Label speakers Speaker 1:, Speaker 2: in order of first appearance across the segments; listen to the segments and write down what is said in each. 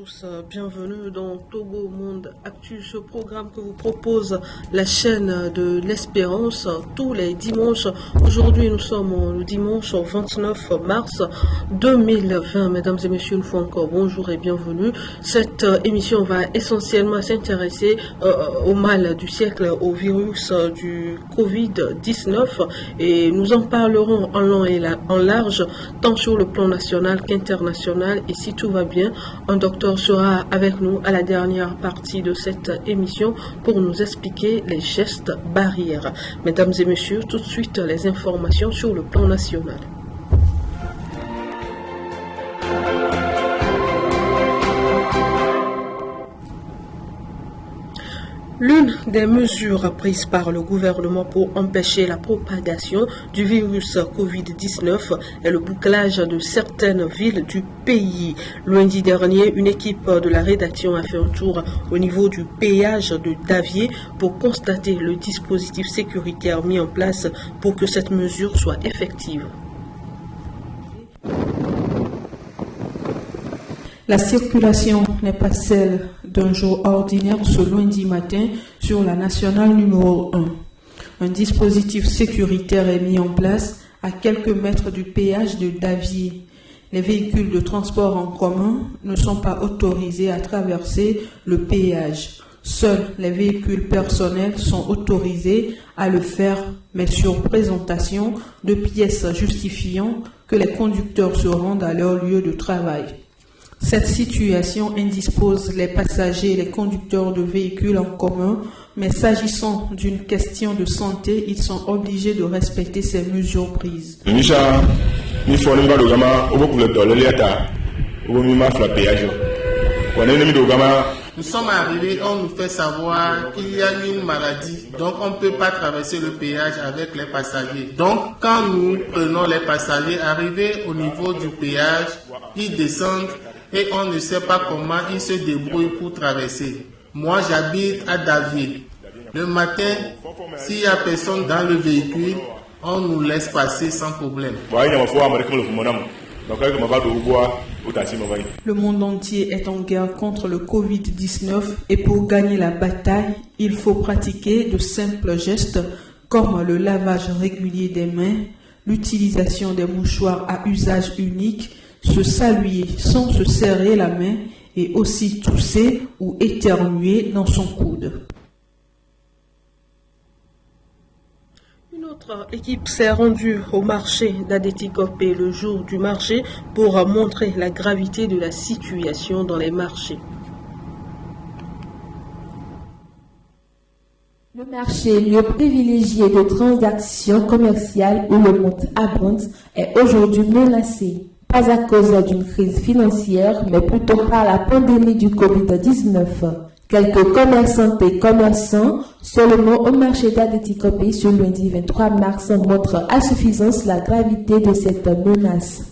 Speaker 1: tous, bienvenue dans Togo Monde Actu, ce programme que vous propose la chaîne de l'Espérance tous les dimanches. Aujourd'hui, nous sommes le dimanche 29 mars 2020. Mesdames et messieurs, une fois encore, bonjour et bienvenue. Cette émission va essentiellement s'intéresser au mal du siècle, au virus du Covid-19, et nous en parlerons en long et en large, tant sur le plan national qu'international. Et si tout va bien, un docteur sera avec nous à la dernière partie de cette émission pour nous expliquer les gestes barrières. Mesdames et messieurs, tout de suite les informations sur le plan national. L'une des mesures prises par le gouvernement pour empêcher la propagation du virus Covid-19 est le bouclage de certaines villes du pays. Lundi dernier, une équipe de la rédaction a fait un tour au niveau du péage de Davier pour constater le dispositif sécuritaire mis en place pour que cette mesure soit effective. La circulation n'est pas celle d'un jour ordinaire ce lundi matin sur la nationale numéro 1. Un dispositif sécuritaire est mis en place à quelques mètres du péage de Davier. Les véhicules de transport en commun ne sont pas autorisés à traverser le péage. Seuls les véhicules personnels sont autorisés à le faire, mais sur présentation de pièces justifiant que les conducteurs se rendent à leur lieu de travail. Cette situation indispose les passagers et les conducteurs de véhicules en commun, mais s'agissant d'une question de santé, ils sont obligés de respecter ces mesures prises.
Speaker 2: Nous sommes arrivés, on nous fait savoir qu'il y a une maladie, donc on ne peut pas traverser le péage avec les passagers. Donc quand nous prenons les passagers, arrivés au niveau du péage, ils descendent et on ne sait pas comment ils se débrouillent pour traverser. Moi j'habite à Davier. Le matin, s'il n'y a personne dans le véhicule, on nous laisse passer sans problème.
Speaker 1: Le monde entier est en guerre contre le Covid-19 et pour gagner la bataille, il faut pratiquer de simples gestes comme le lavage régulier des mains, l'utilisation des mouchoirs à usage unique, se saluer sans se serrer la main et aussi tousser ou éternuer dans son coude. Une autre équipe s'est rendue au marché d'Adétikopé le jour du marché pour montrer la gravité de la situation dans les marchés.
Speaker 3: Le marché, lieu privilégié de transactions commerciales où le monde abonde, est aujourd'hui menacé. Pas à cause d'une crise financière, mais plutôt par la pandémie du Covid-19. Quelques commerçantes et commerçants seulement au marché d'Adétikopé ce lundi 23 mars montrent à suffisance la gravité de cette menace.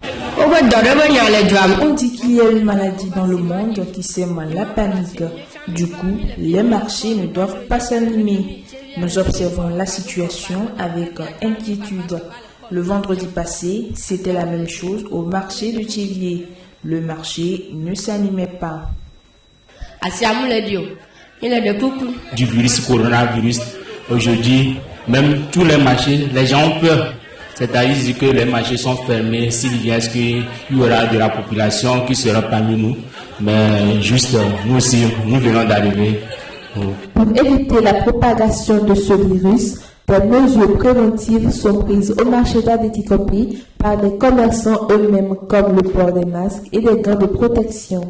Speaker 4: On dit qu'il y a une maladie dans le monde qui sème la panique. Du coup, les marchés ne doivent pas s'animer. Nous observons la situation avec inquiétude. Le vendredi passé, c'était la même chose au marché de Thiévier. Le marché ne s'animait pas.
Speaker 5: Du virus coronavirus, aujourd'hui, même tous les marchés, les gens ont peur. C'est-à-dire que les marchés sont fermés. S'il vient, est-ce qu'il y aura de la population qui sera parmi nous? Mais juste, nous aussi, nous venons d'arriver.
Speaker 3: Pour éviter la propagation de ce virus, des mesures préventives sont prises au marché d'Adétikopé par les commerçants eux-mêmes, comme le port des masques et des gants de protection.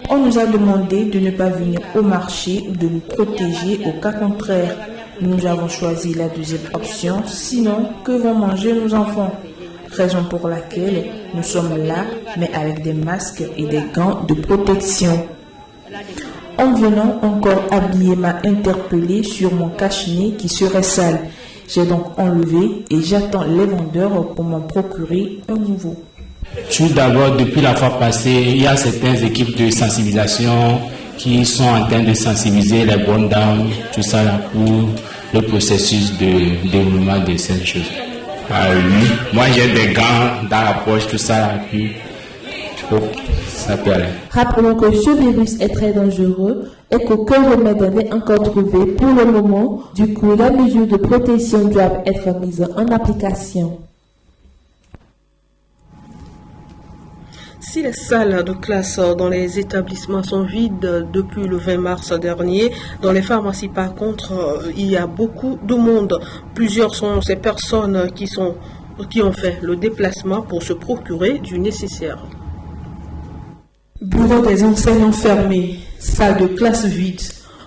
Speaker 4: On nous a demandé de ne pas venir au marché ou de nous protéger au cas contraire. Nous avons choisi la deuxième option, sinon que vont manger nos enfants? Raison pour laquelle nous sommes là, mais avec des masques et des gants de protection. En venant, encore habillé m'a interpellé sur mon cache-nez qui serait sale. J'ai donc enlevé et j'attends les vendeurs pour m'en procurer un nouveau.
Speaker 5: Tout d'abord, depuis la fois passée, il y a certaines équipes de sensibilisation qui sont en train de sensibiliser les bonnes dames, tout ça là, pour le processus de déroulement de ces choses. Oui, moi j'ai des gants dans la poche, tout ça là, puis ça peut aller.
Speaker 3: Rappelons que ce virus est très dangereux et qu'aucun remède n'est encore trouvé pour le moment. Du coup, les mesures de protection doivent être mises en application.
Speaker 1: Si les salles de classe dans les établissements sont vides depuis le 20 mars dernier, dans les pharmacies par contre, il y a beaucoup de monde. Plusieurs sont ces personnes qui ont fait le déplacement pour se procurer du nécessaire. Bureau des enseignants fermés, salle de classe vide.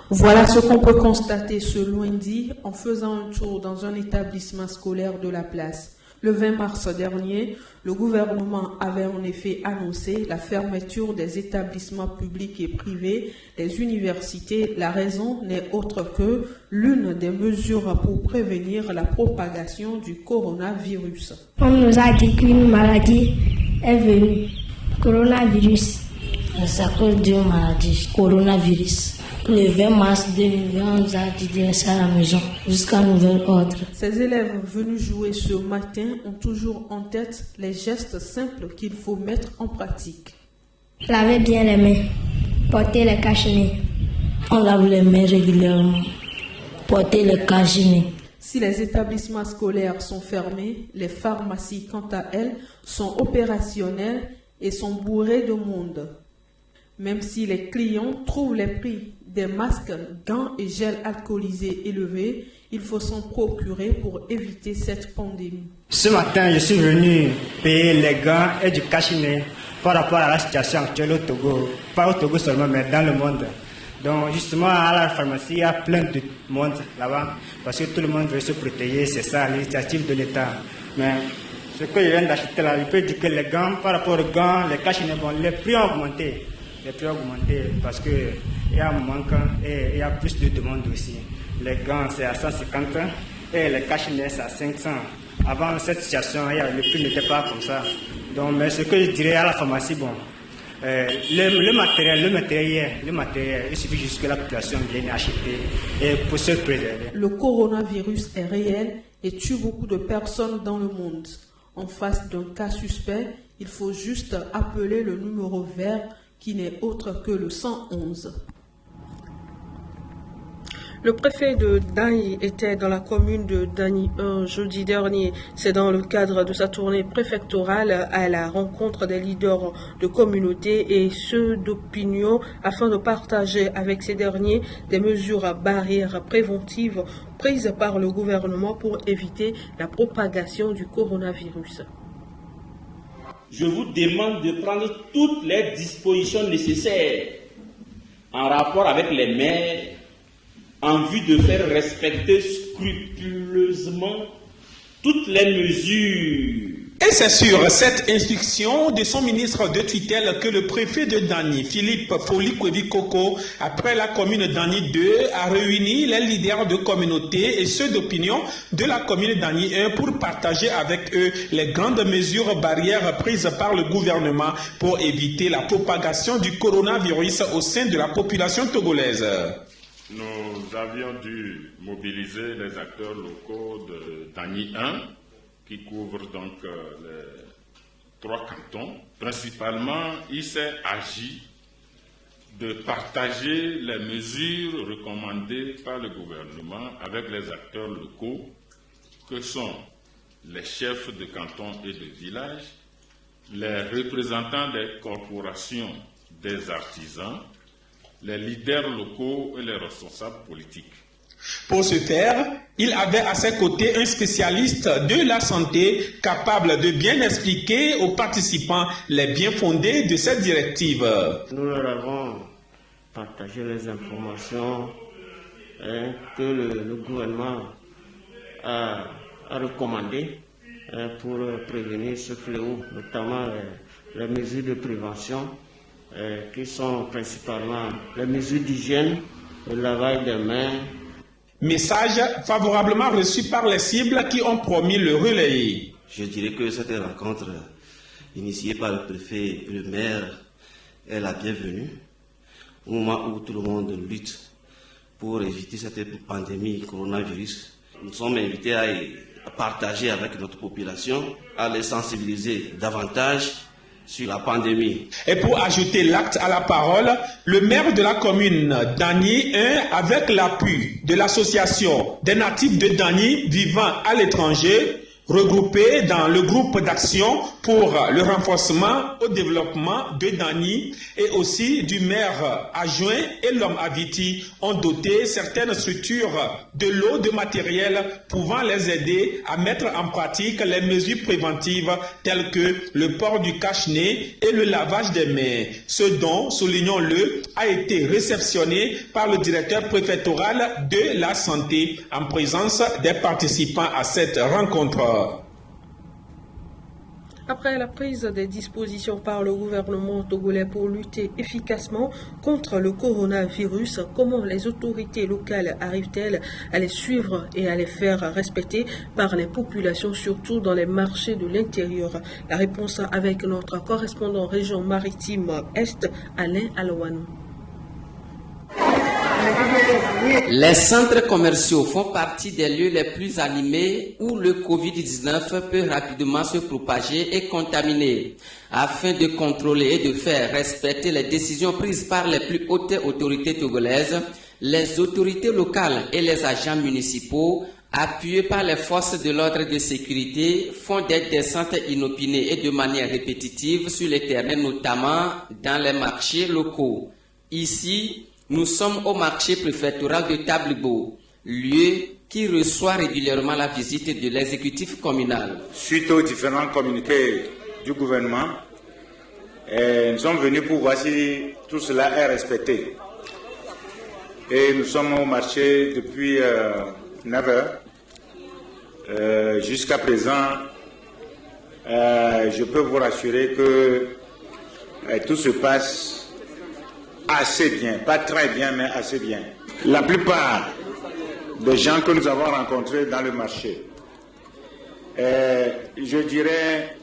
Speaker 1: Voilà ce qu'on peut constater ce lundi en faisant un tour dans un établissement scolaire de la place. Le 20 mars dernier, le gouvernement avait en effet annoncé la fermeture des établissements publics et privés, des universités. La raison n'est autre que l'une des mesures pour prévenir la propagation du coronavirus.
Speaker 6: On nous a dit qu'une maladie est venue, coronavirus. C'est à cause d'une maladie, coronavirus. Le 20 mars 2020, on nous a dit de rester à la maison jusqu'à nouvel ordre.
Speaker 1: Ces élèves venus jouer ce matin ont toujours en tête les gestes simples qu'il faut mettre en pratique.
Speaker 6: Lavez bien les mains, portez les cache-nez.
Speaker 3: On lave les mains régulièrement, portez les cache-nez.
Speaker 1: Si les établissements scolaires sont fermés, les pharmacies, quant à elles, sont opérationnelles et sont bourrées de monde. Même si les clients trouvent les prix des masques, gants et gels alcoolisés élevés, il faut s'en procurer pour éviter cette pandémie.
Speaker 7: Ce matin, je suis venu payer les gants et du cache-nez par rapport à la situation actuelle au Togo. Pas au Togo seulement, mais dans le monde. Donc justement, à la pharmacie, il y a plein de monde là-bas parce que tout le monde veut se protéger, c'est ça l'initiative de l'État. Mais ce que je viens d'acheter là, je peux dire que les gants, par rapport aux gants, les cache-nez, bon, les prix ont augmenté. Les prix ont augmenté parce qu'il y a un manque et il y a plus de demandes aussi. Les gants, c'est à 150 et les cache-nez, c'est à 500. Avant cette situation, le prix n'était pas comme ça. Donc, mais ce que je dirais à la pharmacie, bon, le matériel, il suffit juste que la population vienne acheter et pour se préserver.
Speaker 1: Le coronavirus est réel et tue beaucoup de personnes dans le monde. En face d'un cas suspect, il faut juste appeler le numéro vert qui n'est autre que le 111. Le préfet de Dagny était dans la commune de Dagny jeudi dernier. C'est dans le cadre de sa tournée préfectorale à la rencontre des leaders de communauté et ceux d'opinion afin de partager avec ces derniers des mesures barrières préventives prises par le gouvernement pour éviter la propagation du coronavirus.
Speaker 8: Je vous demande de prendre toutes les dispositions nécessaires en rapport avec les maires en vue de faire respecter scrupuleusement toutes les mesures.
Speaker 9: Et c'est sur cette instruction de son ministre de tutelle que le préfet de Dagny, Philippe Folikwevi-Koko, après la commune Dagny 2, a réuni les leaders de communauté et ceux d'opinion de la commune Dagny 1 pour partager avec eux les grandes mesures barrières prises par le gouvernement pour éviter la propagation du coronavirus au sein de la population togolaise.
Speaker 10: Nous avions dû mobiliser les acteurs locaux de Dagny 1 qui couvre donc les 3 cantons. Principalement, il s'est agi de partager les mesures recommandées par le gouvernement avec les acteurs locaux que sont les chefs de canton et de village, les représentants des corporations des artisans, les leaders locaux et les responsables politiques.
Speaker 9: Pour ce faire, il avait à ses côtés un spécialiste de la santé capable de bien expliquer aux participants les biens-fondés de cette directive.
Speaker 11: Nous leur avons partagé les informations que le gouvernement a recommandées pour prévenir ce fléau, notamment les mesures de prévention qui sont principalement les mesures d'hygiène, le lavage des mains.
Speaker 9: Message favorablement reçu par les cibles qui ont promis le relayer.
Speaker 12: Je dirais que cette rencontre initiée par le préfet et le maire est la bienvenue au moment où tout le monde lutte pour éviter cette pandémie coronavirus. Nous sommes invités à partager avec notre population, à les sensibiliser davantage sur la pandémie.
Speaker 9: Et pour ajouter l'acte à la parole, le maire de la commune Dagny 1, avec l'appui de l'association des natifs de Dagny vivant à l'étranger, regroupés dans le groupe d'action pour le renforcement au développement de Dagny et aussi du maire adjoint et l'homme Aviti ont doté certaines structures de l'eau, de matériel pouvant les aider à mettre en pratique les mesures préventives telles que le port du cache-nez et le lavage des mains. Ce dont, soulignons-le, a été réceptionné par le directeur préfectoral de la santé en présence des participants à cette rencontre.
Speaker 1: Après la prise des dispositions par le gouvernement togolais pour lutter efficacement contre le coronavirus, comment les autorités locales arrivent-elles à les suivre et à les faire respecter par les populations, surtout dans les marchés de l'intérieur? La réponse avec notre correspondant région maritime Est, Alain Alouanou.
Speaker 13: Les centres commerciaux font partie des lieux les plus animés où le Covid-19 peut rapidement se propager et contaminer. Afin de contrôler et de faire respecter les décisions prises par les plus hautes autorités togolaises, les autorités locales et les agents municipaux, appuyés par les forces de l'ordre de sécurité, font des descentes inopinées et de manière répétitive sur les terrains, notamment dans les marchés locaux. Ici, nous sommes au marché préfectoral de Tablibo, lieu qui reçoit régulièrement la visite de l'exécutif communal.
Speaker 14: Suite aux différents communiqués du gouvernement, nous sommes venus pour voir si tout cela est respecté. Et nous sommes au marché depuis 9 heures. Jusqu'à présent, je peux vous rassurer que tout se passe assez bien, pas très bien, mais assez bien. La plupart des gens que nous avons rencontrés dans le marché, je dirais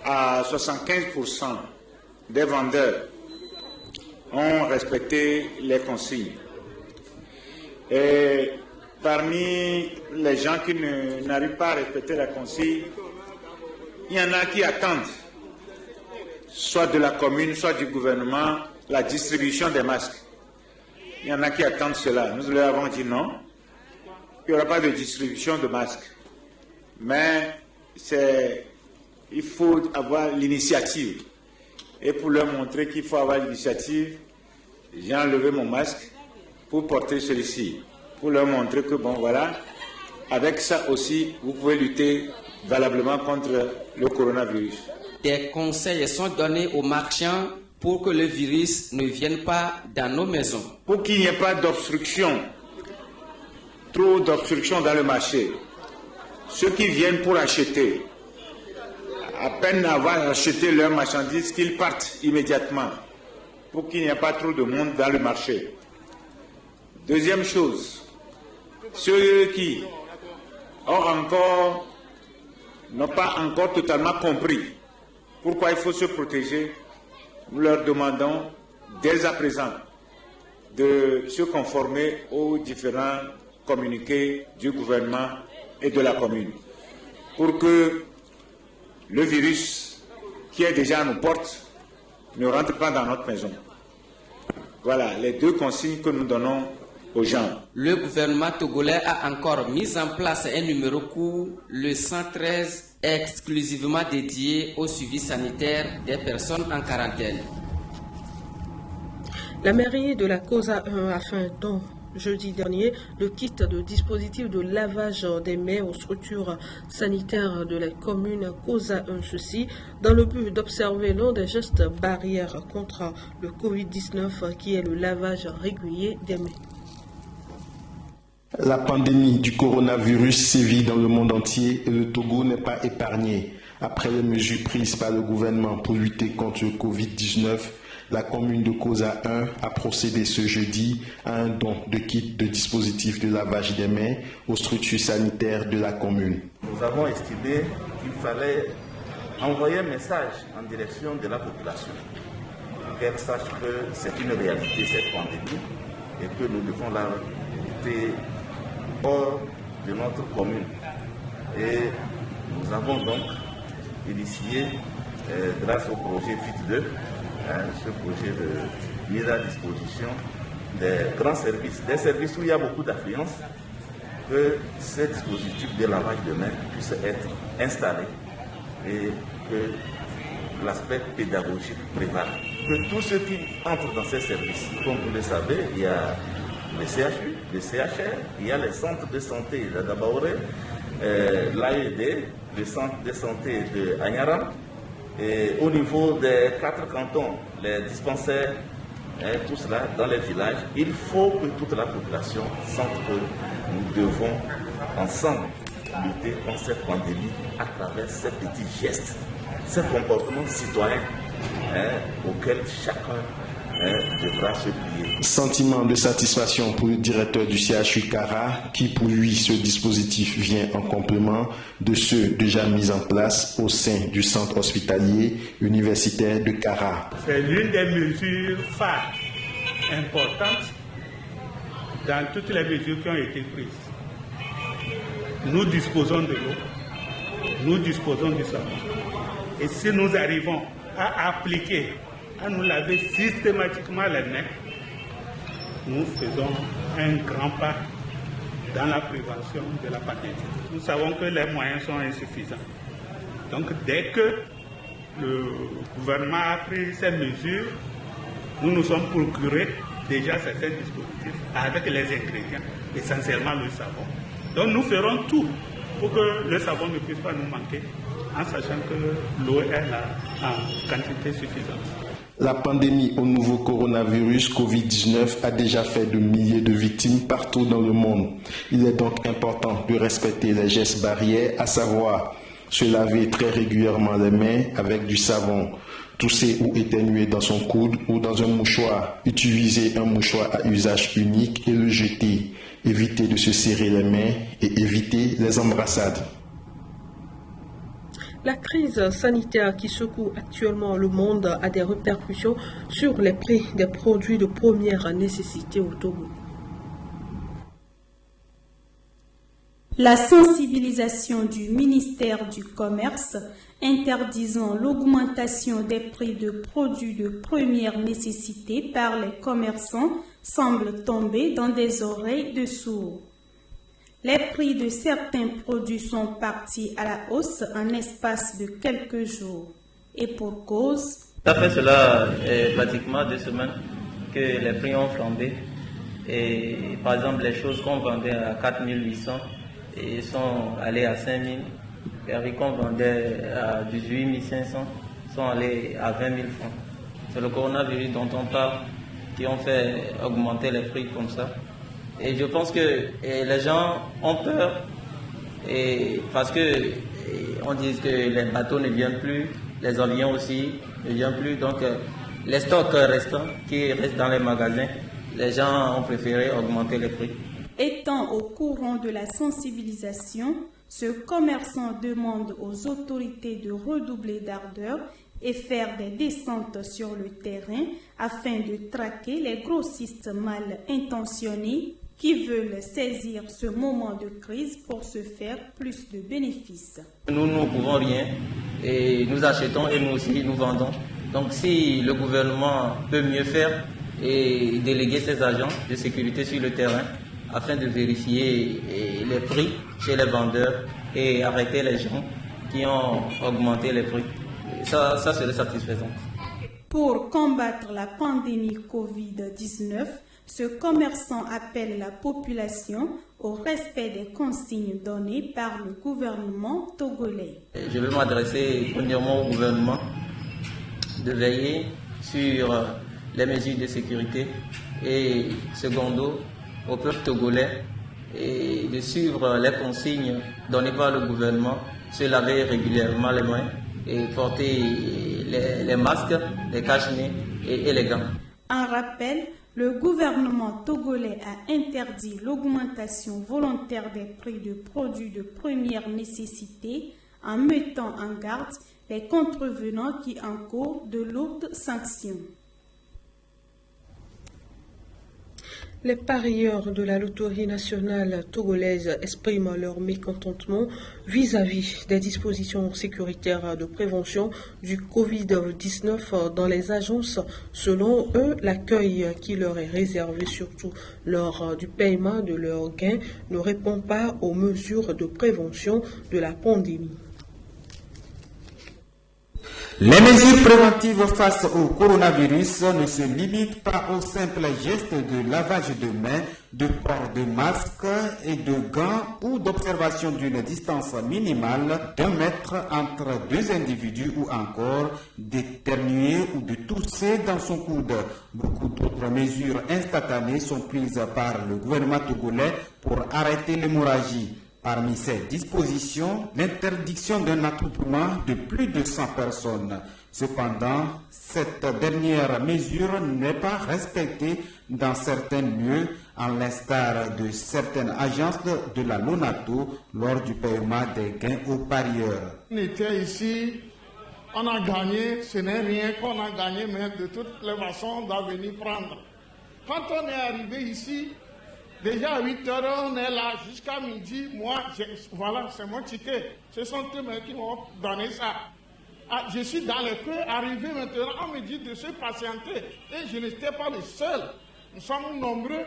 Speaker 14: à 75% des vendeurs ont respecté les consignes. Et parmi les gens qui n'arrivent pas à respecter la consigne, il y en a qui attendent, soit de la commune, soit du gouvernement, la distribution des masques. Il y en a qui attendent cela. Nous leur avons dit non, il n'y aura pas de distribution de masques. Mais il faut avoir l'initiative. Et pour leur montrer qu'il faut avoir l'initiative, j'ai enlevé mon masque pour porter celui-ci. Pour leur montrer que, bon, voilà, avec ça aussi, vous pouvez lutter valablement contre le coronavirus.
Speaker 13: Des conseils sont donnés aux marchands pour que le virus ne vienne pas dans nos maisons.
Speaker 14: Pour qu'il n'y ait pas d'obstruction, trop d'obstruction dans le marché, ceux qui viennent pour acheter, à peine avoir acheté leurs marchandises, qu'ils partent immédiatement, pour qu'il n'y ait pas trop de monde dans le marché. Deuxième chose, ceux qui n'ont pas encore totalement compris pourquoi il faut se protéger, nous leur demandons dès à présent de se conformer aux différents communiqués du gouvernement et de la commune pour que le virus qui est déjà à nos portes ne rentre pas dans notre maison. Voilà les deux consignes que nous donnons aux gens.
Speaker 13: Le gouvernement togolais a encore mis en place un numéro court, le 113, exclusivement dédié au suivi sanitaire des personnes en quarantaine.
Speaker 1: La mairie de la COSA 1 a fait don jeudi dernier le kit de dispositif de lavage des mains aux structures sanitaires de la commune COSA 1. Ceci dans le but d'observer l'un des gestes barrières contre le Covid-19 qui est le lavage régulier des mains.
Speaker 15: La pandémie du coronavirus sévit dans le monde entier et le Togo n'est pas épargné. Après les mesures prises par le gouvernement pour lutter contre le Covid-19, la commune de COSA 1 a procédé ce jeudi à un don de kits de dispositifs de lavage des mains aux structures sanitaires de la commune.
Speaker 16: Nous avons estimé qu'il fallait envoyer un message en direction de la population, pour qu'elle sache que c'est une réalité cette pandémie et que nous devons la lutter hors de notre commune. Et nous avons donc initié grâce au projet FIT2, ce projet de mise à disposition des grands services, des services où il y a beaucoup d'affluence, que ces dispositifs de lavage de mains puissent être installés et que l'aspect pédagogique prévale. Que tous ceux qui entrent dans ces services, comme vous le savez, il y a les CHU, les CHR, il y a les centres de santé, la Dabaoré, l'AED, le centre de santé de Agnaram, et au niveau des 4 cantons, les dispensaires, tout cela dans les villages, il faut que toute la population sente que nous devons ensemble lutter contre cette pandémie à travers ces petits gestes, ces comportements citoyens auxquels chacun devra se plier.
Speaker 15: Sentiment de satisfaction pour le directeur du CHU Kara, qui pour lui ce dispositif vient en complément de ceux déjà mis en place au sein du centre hospitalier universitaire de Kara.
Speaker 9: C'est l'une des mesures phares importantes dans toutes les mesures qui ont été prises. Nous disposons de l'eau, nous disposons du savon. Et si nous arrivons à appliquer, à nous laver systématiquement les mains, nous faisons un grand pas dans la prévention de la pandémie. Nous savons que les moyens sont insuffisants. Donc dès que le gouvernement a pris ces mesures, nous nous sommes procurés déjà certains dispositifs avec les ingrédients, essentiellement le savon. Donc nous ferons tout pour que le savon ne puisse pas nous manquer, en sachant que l'eau est là en quantité suffisante.
Speaker 15: La pandémie au nouveau coronavirus Covid-19 a déjà fait de milliers de victimes partout dans le monde. Il est donc important de respecter les gestes barrières, à savoir se laver très régulièrement les mains avec du savon, tousser ou éternuer dans son coude ou dans un mouchoir, utiliser un mouchoir à usage unique et le jeter, éviter de se serrer les mains et éviter les embrassades.
Speaker 1: La crise sanitaire qui secoue actuellement le monde a des répercussions sur les prix des produits de première nécessité au Togo.
Speaker 17: La sensibilisation du ministère du Commerce interdisant l'augmentation des prix de produits de première nécessité par les commerçants semble tomber dans des oreilles de sourds. Les prix de certains produits sont partis à la hausse en espace de quelques jours. Et pour cause...
Speaker 18: Ça fait cela pratiquement 2 semaines que les prix ont flambé. Et par exemple, les choses qu'on vendait à 4 800 et sont allées à 5 000. Les riz qu'on vendait à 18 500 sont allés à 20 000 francs. C'est le coronavirus dont on parle qui ont fait augmenter les prix comme ça. Et je pense que les gens ont peur parce que on dit que les bateaux ne viennent plus, les avions aussi ne viennent plus. Donc les stocks restants qui restent dans les magasins, les gens ont préféré augmenter les prix.
Speaker 17: Étant au courant de la sensibilisation, ce commerçant demande aux autorités de redoubler d'ardeur et faire des descentes sur le terrain afin de traquer les grossistes mal intentionnés qui veulent saisir ce moment de crise pour se faire plus de bénéfices.
Speaker 18: Nous ne pouvons rien et nous achetons et nous aussi nous vendons. Donc si le gouvernement peut mieux faire et déléguer ses agents de sécurité sur le terrain afin de vérifier les prix chez les vendeurs et arrêter les gens qui ont augmenté les prix, ça serait satisfaisant.
Speaker 17: Pour combattre la pandémie Covid-19, ce commerçant appelle la population au respect des consignes données par le gouvernement togolais.
Speaker 18: Je vais m'adresser premièrement au gouvernement de veiller sur les mesures de sécurité et secondo au peuple togolais et de suivre les consignes données par le gouvernement, se laver régulièrement les mains et porter les masques, les cache-nez et les gants.
Speaker 17: En rappel, le gouvernement togolais a interdit l'augmentation volontaire des prix de produits de première nécessité en mettant en garde les contrevenants qui encourent de lourdes sanctions.
Speaker 19: Les parieurs de la loterie nationale togolaise expriment leur mécontentement vis-à-vis des dispositions sécuritaires de prévention du Covid-19 dans les agences. Selon eux, l'accueil qui leur est réservé, surtout lors du paiement de leurs gains, ne répond pas aux mesures de prévention de la pandémie.
Speaker 20: Les mesures préventives face au coronavirus ne se limitent pas au simple geste de lavage de mains, de port de masque et de gants ou d'observation d'une distance minimale d'1 mètre entre deux individus ou encore d'éternuer ou de tousser dans son coude. Beaucoup d'autres mesures instantanées sont prises par le gouvernement togolais pour arrêter l'hémorragie. Parmi ces dispositions, l'interdiction d'un attroupement de plus de 100 personnes. Cependant, cette dernière mesure n'est pas respectée dans certains lieux, à l'instar de certaines agences de la Lonato lors du paiement des gains aux parieurs.
Speaker 21: On était ici, on a gagné, ce n'est rien qu'on a gagné, mais de toutes les façons, on doit venir prendre. Quand on est arrivé ici, déjà à 8 heures, on est là jusqu'à midi. Moi, voilà, c'est mon ticket. Ce sont eux qui m'ont donné ça. Ah, je suis dans le queue, arrivé maintenant, on me dit de se patienter. Et je n'étais pas le seul. Nous sommes nombreux.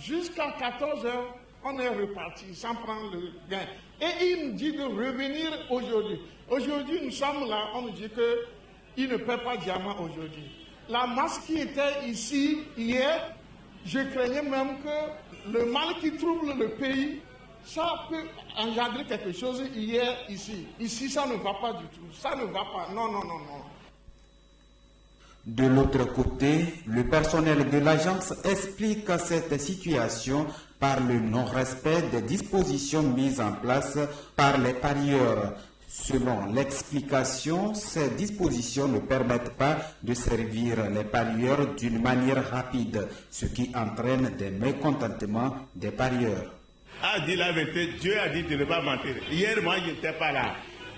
Speaker 21: Jusqu'à 14 heures, on est reparti sans prendre le gain. Et il nous dit de revenir aujourd'hui. Aujourd'hui, nous sommes là, on nous dit qu'il ne paie pas diamant aujourd'hui. La masse qui était ici hier, je craignais même que le mal qui trouble le pays, ça peut engendrer quelque chose hier, ici. Ici, ça ne va pas du tout. Ça ne va pas. Non, non, non, non.
Speaker 20: De l'autre côté, le personnel de l'agence explique cette situation par le non-respect des dispositions mises en place par les parieurs. Selon l'explication, ces dispositions ne permettent pas de servir les parieurs d'une manière rapide, ce qui entraîne des mécontentements des parieurs.
Speaker 22: A dit la vérité, Dieu a dit de ne pas mentir. Hier, moi, je n'étais pas là.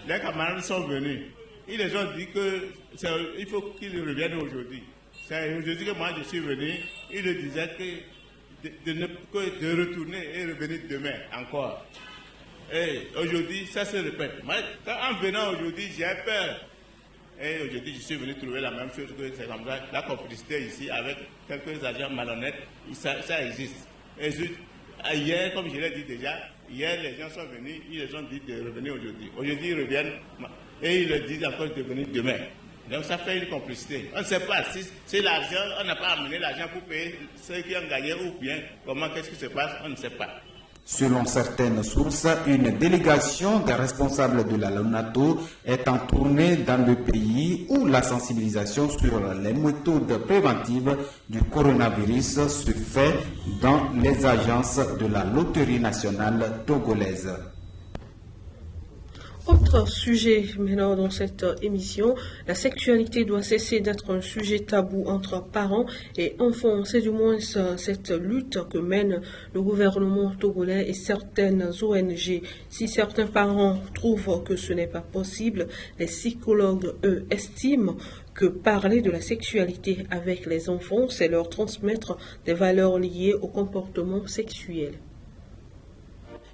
Speaker 22: Les camarades sont venus. Ils les ont dit qu'il faut qu'ils reviennent aujourd'hui. C'est aujourd'hui que moi, je suis venu. Ils le disaient de retourner et revenir demain encore. Et aujourd'hui, ça se répète. Moi, en venant aujourd'hui, j'ai peur. Et aujourd'hui, je suis venu trouver la même chose que c'est comme ça. La complicité ici avec quelques agents malhonnêtes, ça existe. Et hier, comme je l'ai dit déjà, hier, les gens sont venus, ils les ont dit de revenir aujourd'hui. Aujourd'hui, ils reviennent et ils leur disent encore de venir demain. Donc, ça fait une complicité. On ne sait pas si l'argent, on n'a pas amené l'argent pour payer ceux qui ont gagné ou bien comment, qu'est-ce qui se passe, on ne sait pas.
Speaker 20: Selon certaines sources, une délégation des responsables de la Lonato est en tournée dans le pays où la sensibilisation sur les méthodes préventives du coronavirus se fait dans les agences de la Loterie nationale togolaise.
Speaker 19: Autre sujet maintenant dans cette émission, la sexualité doit cesser d'être un sujet tabou entre parents et enfants. C'est du moins cette lutte que mène le gouvernement togolais et certaines ONG. Si certains parents trouvent que ce n'est pas possible, les psychologues, eux, estiment que parler de la sexualité avec les enfants, c'est leur transmettre des valeurs liées au comportement sexuel.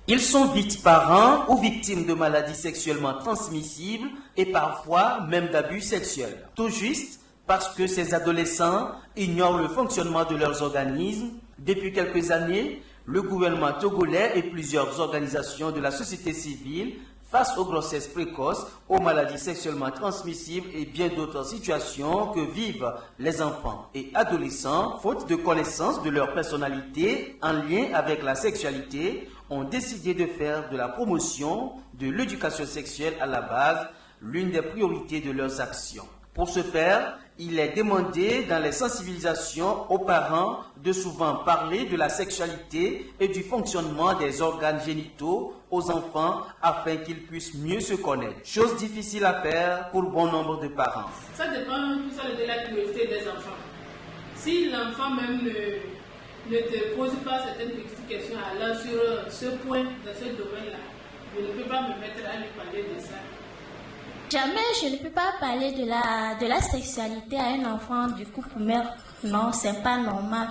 Speaker 23: Ils sont vite parents ou victimes de maladies sexuellement transmissibles et parfois même d'abus sexuels. Tout juste parce que ces adolescents ignorent le fonctionnement de leurs organismes. Depuis quelques années, le gouvernement togolais et plusieurs organisations de la société civile face aux grossesses précoces, aux maladies sexuellement transmissibles et bien d'autres situations que vivent les enfants et adolescents, faute de connaissance de leur personnalité en lien avec la sexualité, ont décidé de faire de la promotion de l'éducation sexuelle à la base l'une des priorités de leurs actions. Pour ce faire, il est demandé dans les sensibilisations aux parents de souvent parler de la sexualité et du fonctionnement des organes génitaux aux enfants afin qu'ils puissent mieux se connaître. Chose difficile à faire pour bon nombre de parents.
Speaker 24: Ça dépend tout ça de la curiosité des enfants. Si l'enfant même ne te pose pas certaines petites questions alors sur ce point, dans ce domaine-là, je ne peux pas me mettre à lui parler de ça.
Speaker 2: Jamais je ne peux pas parler de la sexualité à un enfant du couple mère. Non, c'est pas normal.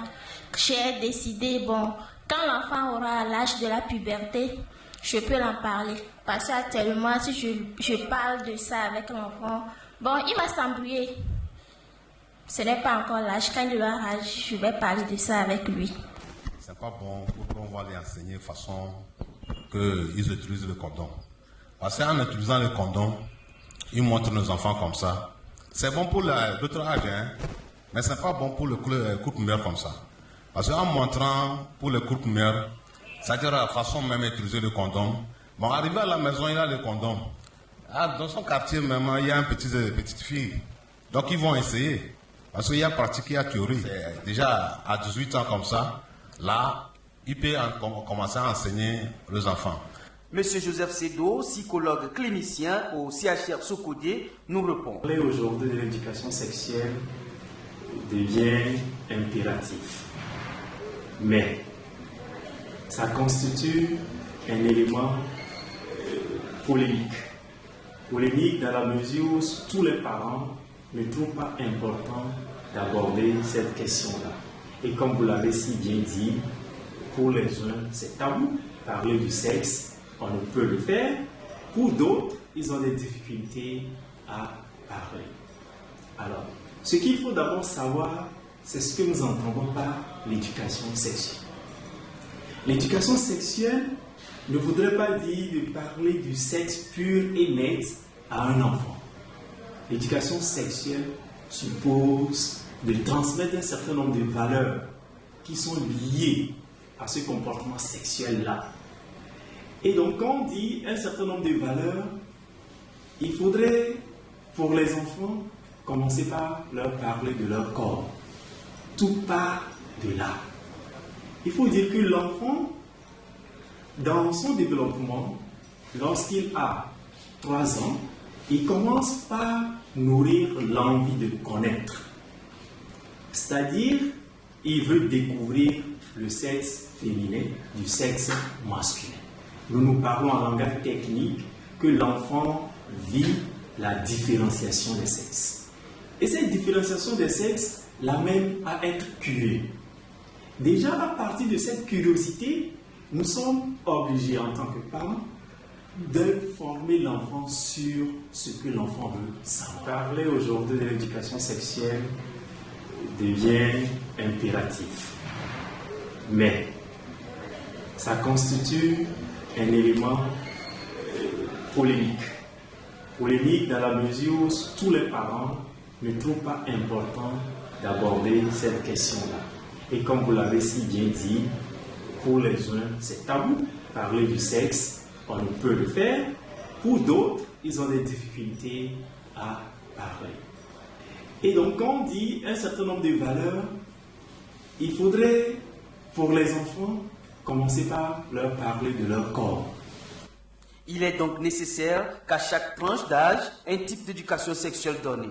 Speaker 2: J'ai décidé, quand l'enfant aura l'âge de la puberté, je peux l'en parler. Parce qu'actuellement, si je parle de ça avec l'enfant, il va s'embrouiller. Ce n'est pas encore l'âge. Quand il aura l'âge, je vais parler de ça avec lui.
Speaker 4: C'est pas bon pour qu'on va les enseigner de façon qu'ils utilisent le condom. Parce qu'en utilisant le condom, ils montrent nos enfants comme ça. C'est bon pour l'autre âge, mais c'est pas bon pour le couple mère comme ça. Parce qu'en montrant pour le couple mère, c'est-à-dire la façon même d'utiliser le condom. Arrivé à la maison, il a le condom. Dans son quartier même, il y a une petite fille. Donc ils vont essayer. Parce qu'il y a pratique, il y a théorie. Déjà à 18 ans comme ça, là, il peut commencer à enseigner les enfants.
Speaker 23: Monsieur Joseph Sédo, psychologue clinicien au CHR Sokodé, nous répond.
Speaker 5: Parler aujourd'hui de l'éducation sexuelle devient impératif. Mais ça constitue un élément polémique. Polémique dans la mesure où tous les parents ne trouvent pas important d'aborder cette question-là. Et comme vous l'avez si bien dit, pour les uns, c'est tabou. Parler du sexe, on ne peut le faire. Pour d'autres, ils ont des difficultés à parler. Alors, ce qu'il faut d'abord savoir, c'est ce que nous entendons par l'éducation sexuelle. L'éducation sexuelle ne voudrait pas dire de parler du sexe pur et net à un enfant. L'éducation sexuelle suppose de transmettre un certain nombre de valeurs qui sont liées à ce comportement sexuel-là. Et donc, quand on dit un certain nombre de valeurs, il faudrait, pour les enfants, commencer par leur parler de leur corps. Tout part de là. Il faut dire que l'enfant, dans son développement, lorsqu'il a 3 ans, il commence par nourrir l'envie de connaître. C'est-à-dire, il veut découvrir le sexe féminin du sexe masculin. Nous parlons en langage technique que l'enfant vit la différenciation des sexes. Et cette différenciation des sexes l'amène à être curieux. Déjà, à partir de cette curiosité, nous sommes obligés en tant que parents de former l'enfant sur ce que l'enfant veut savoir. Parler aujourd'hui de l'éducation sexuelle devient impératif. Mais ça constitue un élément polémique. Polémique dans la mesure où tous les parents ne trouvent pas important d'aborder cette question-là. Et comme vous l'avez si bien dit, pour les uns, c'est tabou. Parler du sexe, on ne peut le faire. Pour d'autres, ils ont des difficultés à parler. Et donc, quand on dit un certain nombre de valeurs, il faudrait, pour les enfants, commencer par leur parler de leur corps.
Speaker 23: Il est donc nécessaire qu'à chaque tranche d'âge, un type d'éducation sexuelle donné.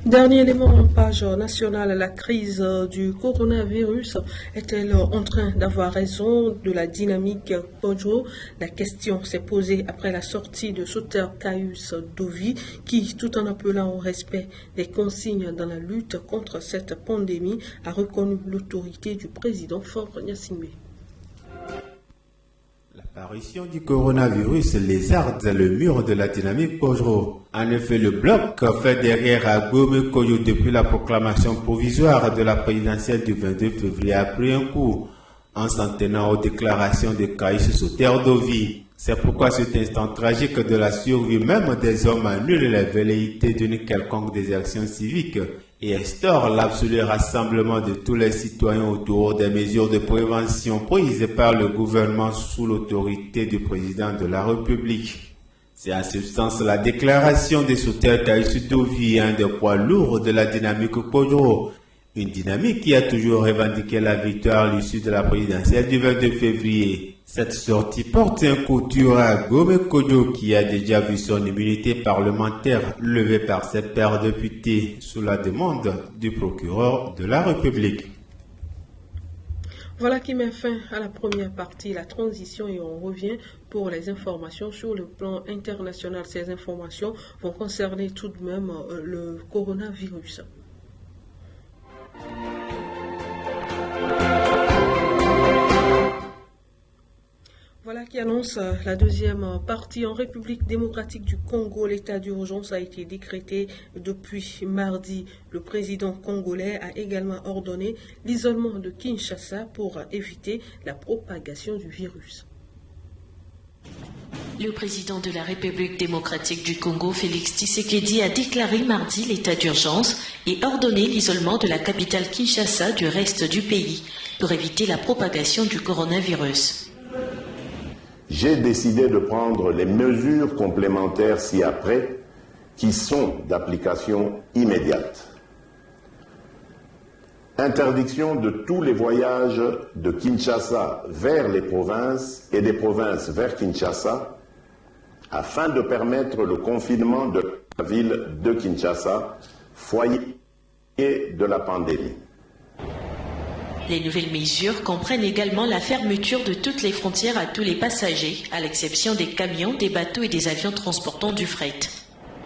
Speaker 19: Dernier élément en page nationale, la crise du coronavirus est-elle en train d'avoir raison de la dynamique Podjo? La question s'est posée après la sortie de Soter Caius Dovi qui, tout en appelant au respect des consignes dans la lutte contre cette pandémie, a reconnu l'autorité du président Faure Gnassingbé.
Speaker 6: L'apparition du coronavirus lézarde le mur de la dynamique Podjo. En effet, le bloc fait derrière à Gome Koyo depuis la proclamation provisoire de la présidentielle du 22 février a pris un coup en s'en tenant aux déclarations de Caius Soter Dovi. C'est pourquoi cet instant tragique de la survie même des hommes annule les velléités d'une quelconque désertion civique et instaure l'absolu rassemblement de tous les citoyens autour des mesures de prévention prises par le gouvernement sous l'autorité du président de la République. C'est en substance la déclaration de Soter Caius Dovi, un des poids lourds de la dynamique Podjo. Une dynamique qui a toujours revendiqué la victoire à l'issue de la présidentielle du 22 février. Cette sortie porte un coup dur à Gome Kojo qui a déjà vu son immunité parlementaire levée par ses pairs députés sous la demande du procureur de la République.
Speaker 19: Voilà qui met fin à la première partie, la transition, et on revient pour les informations sur le plan international. Ces informations vont concerner tout de même le coronavirus. Voilà qui annonce la deuxième partie. En République démocratique du Congo, l'état d'urgence a été décrété depuis mardi. Le président congolais a également ordonné l'isolement de Kinshasa pour éviter la propagation du virus.
Speaker 3: Le président de la République démocratique du Congo, Félix Tshisekedi, a déclaré mardi l'état d'urgence et ordonné l'isolement de la capitale Kinshasa du reste du pays pour éviter la propagation du coronavirus.
Speaker 7: J'ai décidé de prendre les mesures complémentaires ci-après qui sont d'application immédiate. Interdiction de tous les voyages de Kinshasa vers les provinces et des provinces vers Kinshasa afin de permettre le confinement de la ville de Kinshasa, foyer de la pandémie.
Speaker 3: Les nouvelles mesures comprennent également la fermeture de toutes les frontières à tous les passagers, à l'exception des camions, des bateaux et des avions transportant du fret.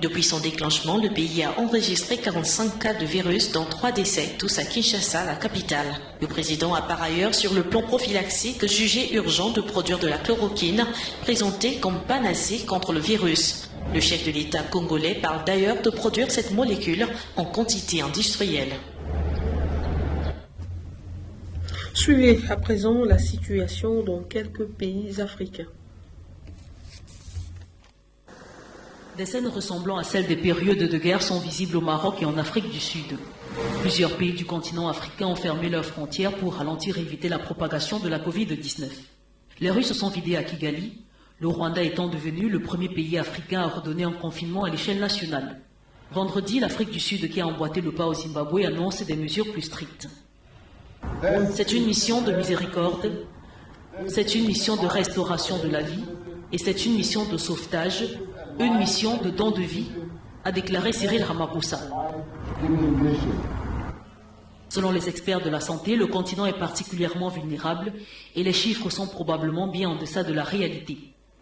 Speaker 3: Depuis son déclenchement, le pays a enregistré 45 cas de virus, dont 3 décès, tous à Kinshasa, la capitale. Le président a par ailleurs, sur le plan prophylaxique, jugé urgent de produire de la chloroquine, présentée comme panacée contre le virus. Le chef de l'État congolais parle d'ailleurs de produire cette molécule en quantité industrielle.
Speaker 19: Suivez à présent la situation dans quelques pays africains.
Speaker 8: Des scènes ressemblant à celles des périodes de guerre sont visibles au Maroc et en Afrique du Sud. Plusieurs pays du continent africain ont fermé leurs frontières pour ralentir et éviter la propagation de la Covid-19. Les rues se sont vidées à Kigali, le Rwanda étant devenu le premier pays africain à redonner un confinement à l'échelle nationale. Vendredi, l'Afrique du Sud, qui a emboîté le pas au Zimbabwe, annonce des mesures plus strictes. C'est une mission de miséricorde, c'est une mission de restauration de la vie et c'est une mission de sauvetage, une mission de don de vie, a déclaré Cyril Ramaphosa. Selon les experts de la santé, le continent est particulièrement vulnérable et les chiffres sont probablement bien en deçà de la réalité.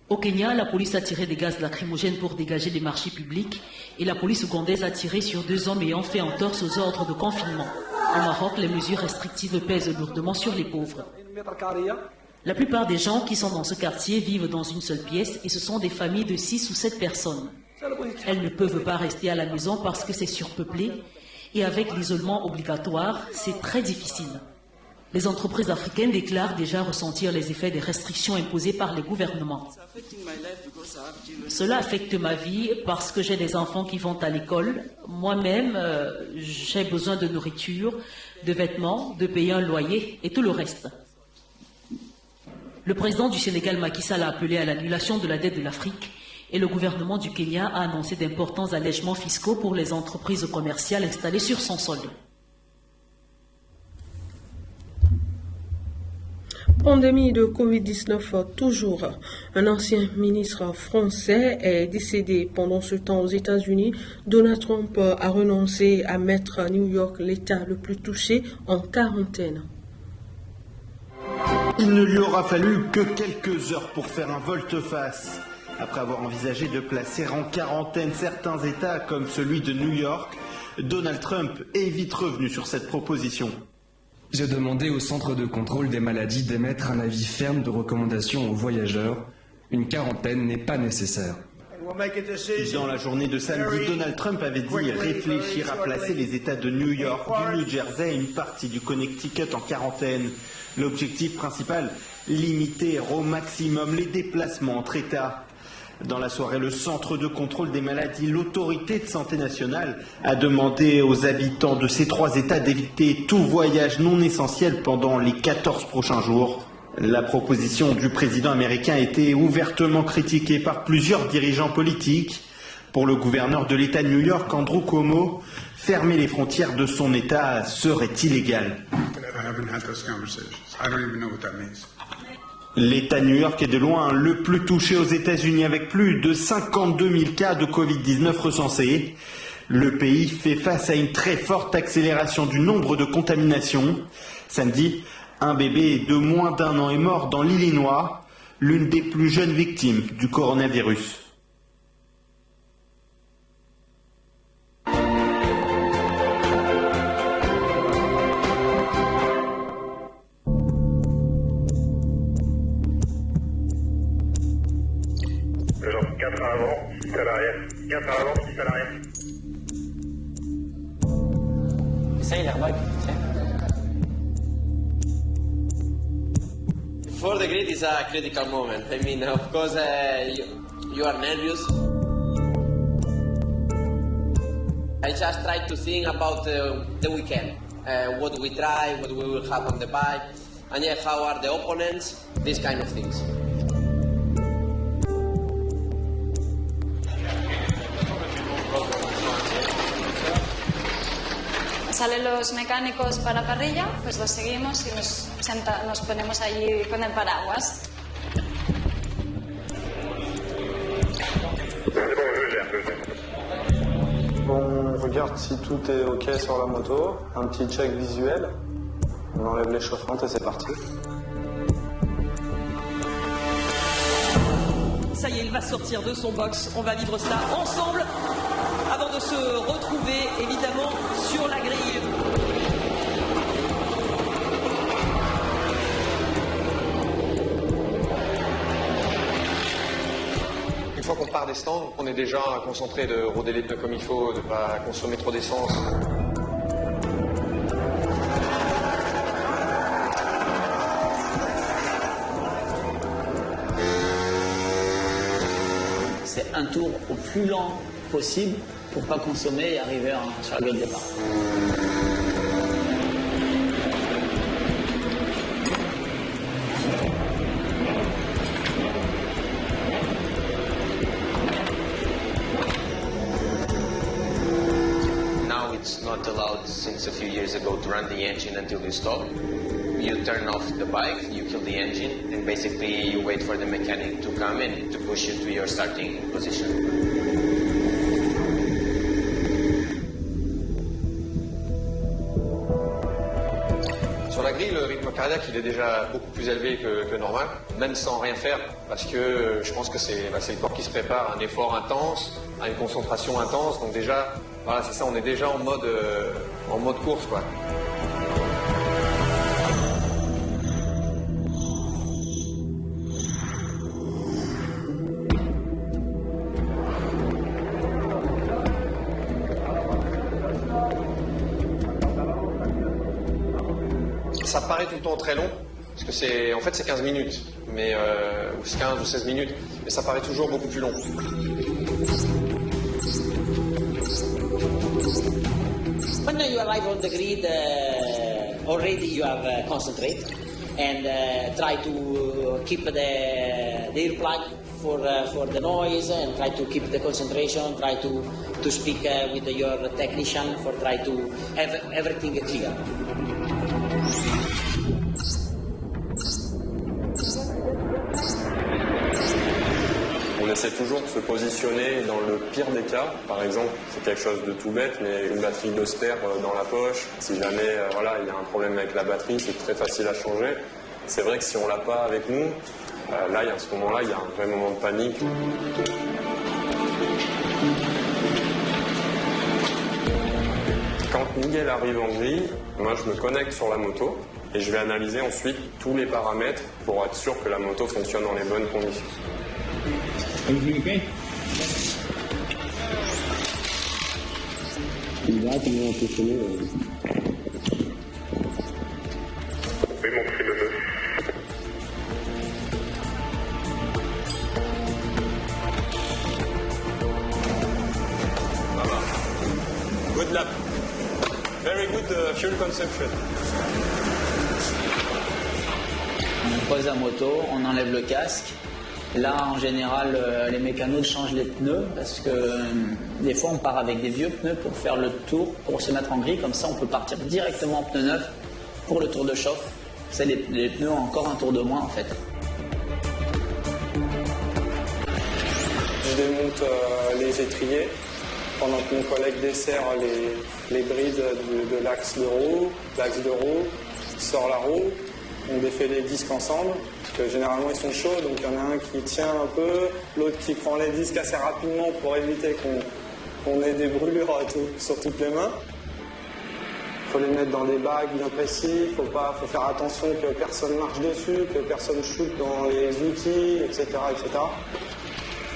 Speaker 8: Au Kenya, la police a tiré des gaz lacrymogènes pour dégager les marchés publics et la police ougandaise a tiré sur 2 hommes ayant fait entorse aux ordres de confinement. Au Maroc, les mesures restrictives pèsent lourdement sur les pauvres. La plupart des gens qui sont dans ce quartier vivent dans une seule pièce et ce sont des familles de 6 ou 7 personnes. Elles ne peuvent pas rester à la maison parce que c'est surpeuplé et avec l'isolement obligatoire, c'est très difficile. Les entreprises africaines déclarent déjà ressentir les effets des restrictions imposées par les gouvernements. Cela affecte ma vie parce que j'ai des enfants qui vont à l'école. Moi-même, j'ai besoin de nourriture, de vêtements, de payer un loyer et tout le reste. Le président du Sénégal, Macky Sall, a appelé à l'annulation de la dette de l'Afrique et le gouvernement du Kenya a annoncé d'importants allègements fiscaux pour les entreprises commerciales installées sur son sol.
Speaker 19: Pandémie de Covid-19 toujours. Un ancien ministre français est décédé pendant ce temps aux États-Unis. Donald Trump a renoncé à mettre New York, l'État le plus touché, en quarantaine.
Speaker 10: Il ne lui aura fallu que quelques heures pour faire un volte-face. Après avoir envisagé de placer en quarantaine certains États comme celui de New York, Donald Trump est vite revenu sur cette proposition.
Speaker 25: J'ai demandé au Centre de contrôle des maladies d'émettre un avis ferme de recommandation aux voyageurs. Une quarantaine n'est pas nécessaire.
Speaker 10: Dans la journée de samedi, Donald Trump avait dit réfléchir à placer les États de New York, du New Jersey et une partie du Connecticut en quarantaine. L'objectif principal, limiter au maximum les déplacements entre États. Dans la soirée, le Centre de contrôle des maladies, l'autorité de santé nationale, a demandé aux habitants de ces 3 États d'éviter tout voyage non essentiel pendant les 14 prochains jours. La proposition du président américain a été ouvertement critiquée par plusieurs dirigeants politiques. Pour le gouverneur de l'État de New York, Andrew Cuomo, fermer les frontières de son État serait illégal. L'État de New York est de loin le plus touché aux États-Unis avec plus de 52 000 cas de Covid-19 recensés. Le pays fait face à une très forte accélération du nombre de contaminations. Samedi, Un bébé de moins d'1 an est mort dans l'Illinois, l'une des plus jeunes victimes du coronavirus.
Speaker 11: For the grid is a critical moment. I mean, of course, you are nervous. I just try to think about the weekend. What we try, what we will have on the bike, and yeah, how are the opponents, these kind of things.
Speaker 12: Salen los mecánicos para parrilla, pues los seguimos y nos ponemos allí con el paraguas.
Speaker 13: On regarde si tout est OK sur la moto, un petit check visuel, on enlève les chauffantes et c'est parti.
Speaker 14: Ça y est, il va sortir de son box, on va vivre cela ensemble avant de se retrouver évidemment sur la grille.
Speaker 16: Une fois qu'on part des stands, on est déjà concentré de roder les pneus comme il faut, de ne pas consommer trop d'essence.
Speaker 26: C'est un tour au plus lent possible pour ne pas consommer et arriver sur la grille de départ.
Speaker 11: Now it's not allowed since a few years ago to run the engine until you stop. You turn off the bike, you kill the engine, and basically you wait for the mechanic to come in to push you to your starting position.
Speaker 16: Sur la grille, le rythme cardiaque il est déjà beaucoup plus élevé que normal, même sans rien faire, parce que je pense que c'est le corps qui se prépare à un effort intense, à une concentration intense. Donc déjà, voilà, c'est ça, on est déjà en mode course, quoi. Ça paraît tout le temps très long, parce que c'est 15 minutes, mais, ou 15 ou 16 minutes, mais ça paraît toujours beaucoup plus long.
Speaker 26: When you arrive on the grid, already you have concentrate and try to keep the earplug for the noise and try to keep the concentration, try to speak with your technician for try to have everything clear.
Speaker 16: On essaie toujours de se positionner dans le pire des cas. Par exemple, c'est quelque chose de tout bête, mais une batterie de spare dans la poche. Si jamais il y a un problème avec la batterie, c'est très facile à changer. C'est vrai que si on l'a pas avec nous, là, à ce moment-là, il y a un vrai moment de panique. Quand Miguel arrive en grille, moi je me connecte sur la moto et je vais analyser ensuite tous les paramètres pour être sûr que la moto fonctionne dans les bonnes conditions.
Speaker 26: Everything okay?
Speaker 16: Good lap. Very good fuel consumption.
Speaker 26: On pose la moto, on enlève le casque. Là, en général, les mécanos changent les pneus parce que des fois, on part avec des vieux pneus pour faire le tour, pour se mettre en grille. Comme ça, on peut partir directement en pneus neufs pour le tour de chauffe. C'est les pneus ont encore un tour de moins, en fait.
Speaker 13: Je démonte les étriers pendant que mon collègue dessert les brides de l'axe de roue. L'axe de roue sort la roue. On défait les disques ensemble, parce que généralement ils sont chauds, donc il y en a un qui tient un peu, l'autre qui prend les disques assez rapidement pour éviter qu'on ait des brûlures sur toutes les mains. Il faut les mettre dans des bacs bien précis, il faut faire attention que personne marche dessus, que personne shoot dans les outils, etc., etc.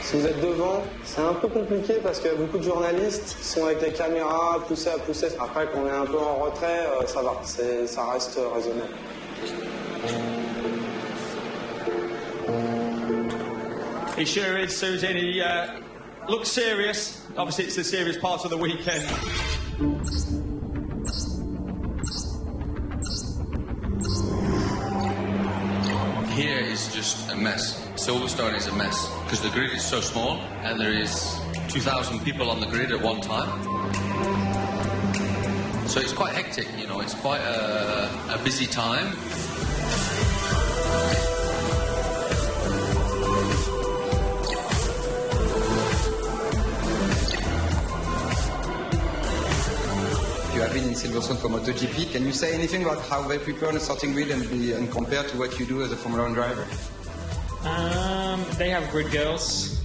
Speaker 13: Si vous êtes devant, c'est un peu compliqué parce qu'il y a beaucoup de journalistes qui sont avec les caméras poussés à pousser. Après, qu'on est un peu en retrait, ça va, ça reste raisonnable.
Speaker 1: He sure is, Susan. He looks serious. Obviously, it's the serious part of the weekend.
Speaker 9: Here is just a mess. Silverstone is a mess because the grid is so small and there is 2,000 people on the grid at one time. So it's quite hectic, you know, it's quite a busy time.
Speaker 15: You have been in Silverstone for MotoGP. Can you say anything about how they prepare on a starting grid and compare to what you do as a Formula 1 driver?
Speaker 17: They have grid girls.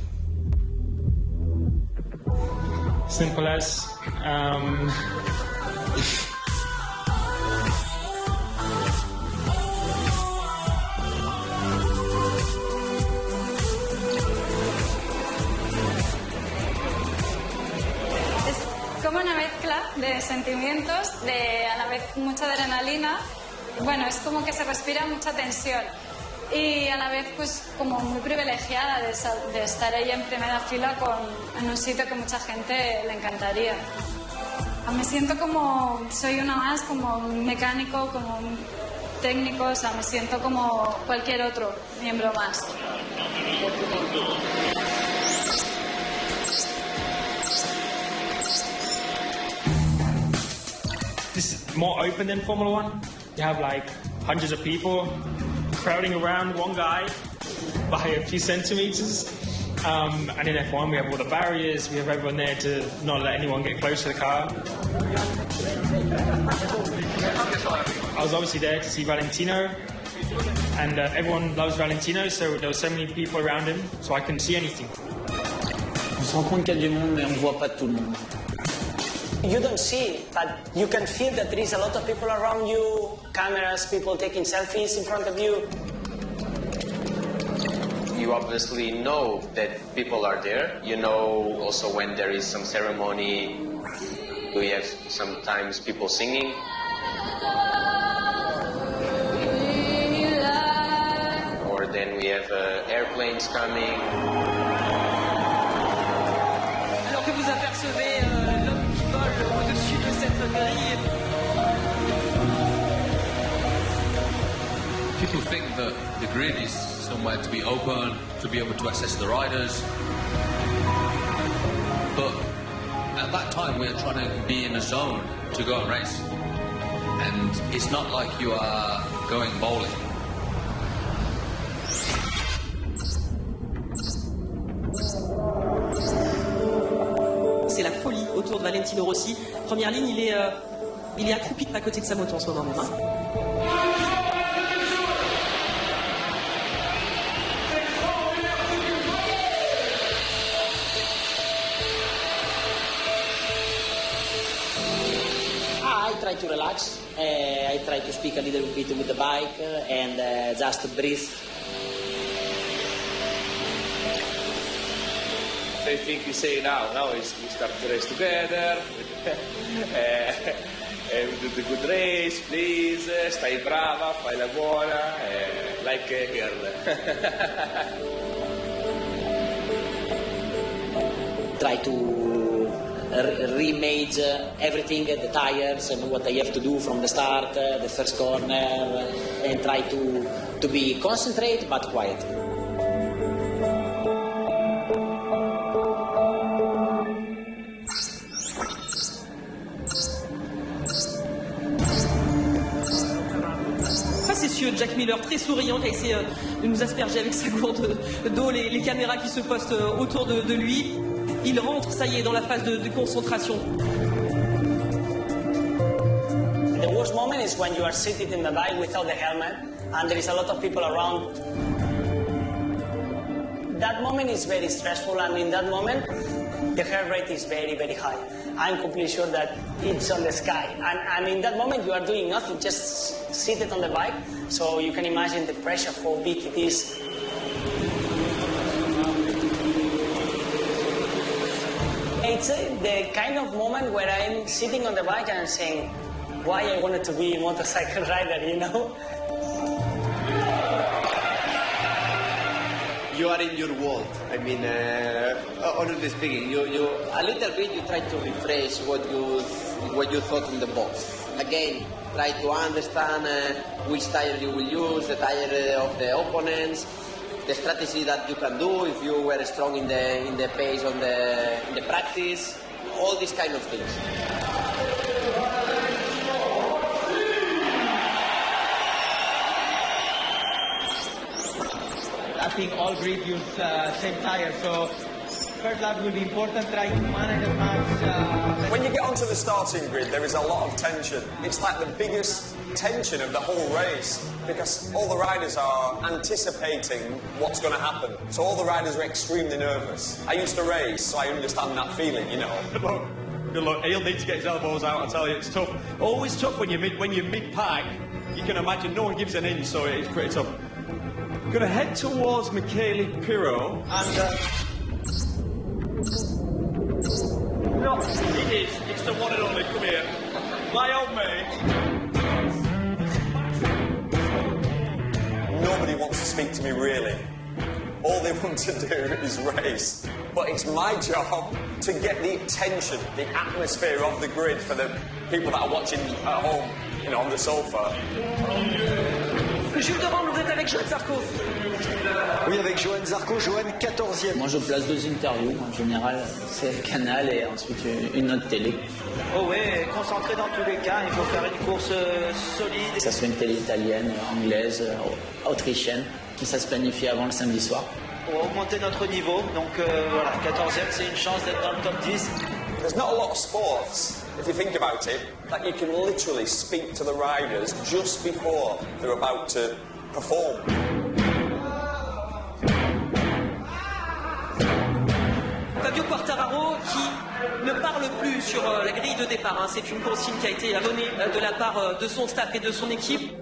Speaker 17: Simple as.
Speaker 12: Como una mezcla de sentimientos, a la vez mucha adrenalina. Bueno, es como que se respira mucha tensión y a la vez pues como muy privilegiada de estar ahí en primera fila en un sitio que mucha gente le encantaría. Me siento como, soy una más, como un mecánico, como un técnico, o sea, me siento como cualquier otro miembro más.
Speaker 17: This is more open than Formula One. You have like hundreds of people crowding around one guy by a few centimeters. And in F1 we have all the barriers, we have everyone there to not let anyone get close to the car. I was obviously there to see Valentino, and everyone loves Valentino, so there were so many people around him, so I couldn't see anything.
Speaker 18: On se rend compte qu'il y a du monde, mais on ne voit pas tout le monde.
Speaker 26: You don't see, but you can feel that there is a lot of people around you, cameras, people taking selfies in front of you.
Speaker 11: You obviously know that people are there. You know also when there is some ceremony, we have sometimes people singing. Or then we have airplanes coming.
Speaker 14: Alors que vous apercevez l'homme qui vole au-dessus de cette grille.
Speaker 9: People think that the grid is somewhere to be open, to be able to access the riders. But at that time we're trying to be in a zone to go and race. And it's not like you are going bowling.
Speaker 14: C'est la folie autour de Valentino Rossi. Première ligne, il est accroupi à côté de sa moto en ce moment même.
Speaker 26: I try to relax, I try to speak a little bit with the bike and just breathe.
Speaker 21: They think we say now we start the race together, we do the good race, please, stai brava, fai la buona, like a girl.
Speaker 26: Try to reimage everything, the tires and what I have to do from the start, the first corner, and try to be concentrated but quiet.
Speaker 14: Jack Miller, très souriant, qui a essayé de nous asperger avec sa gourde d'eau les caméras qui se postent autour de lui. Il rentre, ça y est, dans la phase de concentration.
Speaker 26: The worst moment is when you are seated in the bike without the helmet and there is a lot of people around. That moment is very stressful, and in that moment, the heart rate is very, very high. I'm completely sure that it's on the sky. And in that moment, you are doing nothing, just seated on the bike. So you can imagine the pressure, how big it is. It's the kind of moment where I'm sitting on the bike and I'm saying, why I wanted to be a motorcycle rider, you know?
Speaker 2: You are in your world. I mean, honestly speaking, you a little bit you try to refresh what you thought in the box. Again, try to understand which tire you will use, the tire of the opponents, the strategy that you can do if you were strong in the pace in the practice, all these kind of things.
Speaker 4: I think all grid use same tire, so first lap will be important, trying to manage as much.
Speaker 1: When you get onto the starting grid, there is a lot of tension. It's like the biggest tension of the whole race because all the riders are anticipating what's going to happen. So all the riders are extremely nervous. I used to race, so I understand that feeling, you know. Good luck. He'll need to get his elbows out, I tell you, it's tough. Always tough when you're mid-pack. You can imagine no one gives an inch, so it's pretty tough. Going to head towards Michele Pirro and... No, it is. It's the one and only. Come here. My old mate. Nobody wants to speak to me, really. All they want to do is race. But it's my job to get the attention, the atmosphere of the grid for the people that are watching at home, you know, on the sofa.
Speaker 26: Jules Devant, vous êtes avec Johan Zarco.
Speaker 5: Oui, avec Johan Zarco, Johan 14e.
Speaker 18: Moi, je place 2 interviews. En général, c'est le canal et ensuite une autre télé.
Speaker 23: Oh oui, concentré dans tous les cas. Il faut faire une course solide.
Speaker 18: Que ça soit une télé italienne, anglaise, autrichienne, qui ça se planifie avant le samedi soir.
Speaker 23: Pour augmenter notre niveau. Donc voilà, 14e, c'est une chance d'être dans le top 10.
Speaker 1: There's not a lot of sports, if you think about it, that you can literally speak to the riders just before they're about to perform.
Speaker 14: Fabio Quartararo qui ne parle plus sur la grille de départ. C'est une consigne qui a été donnée de la part de son staff et de son équipe.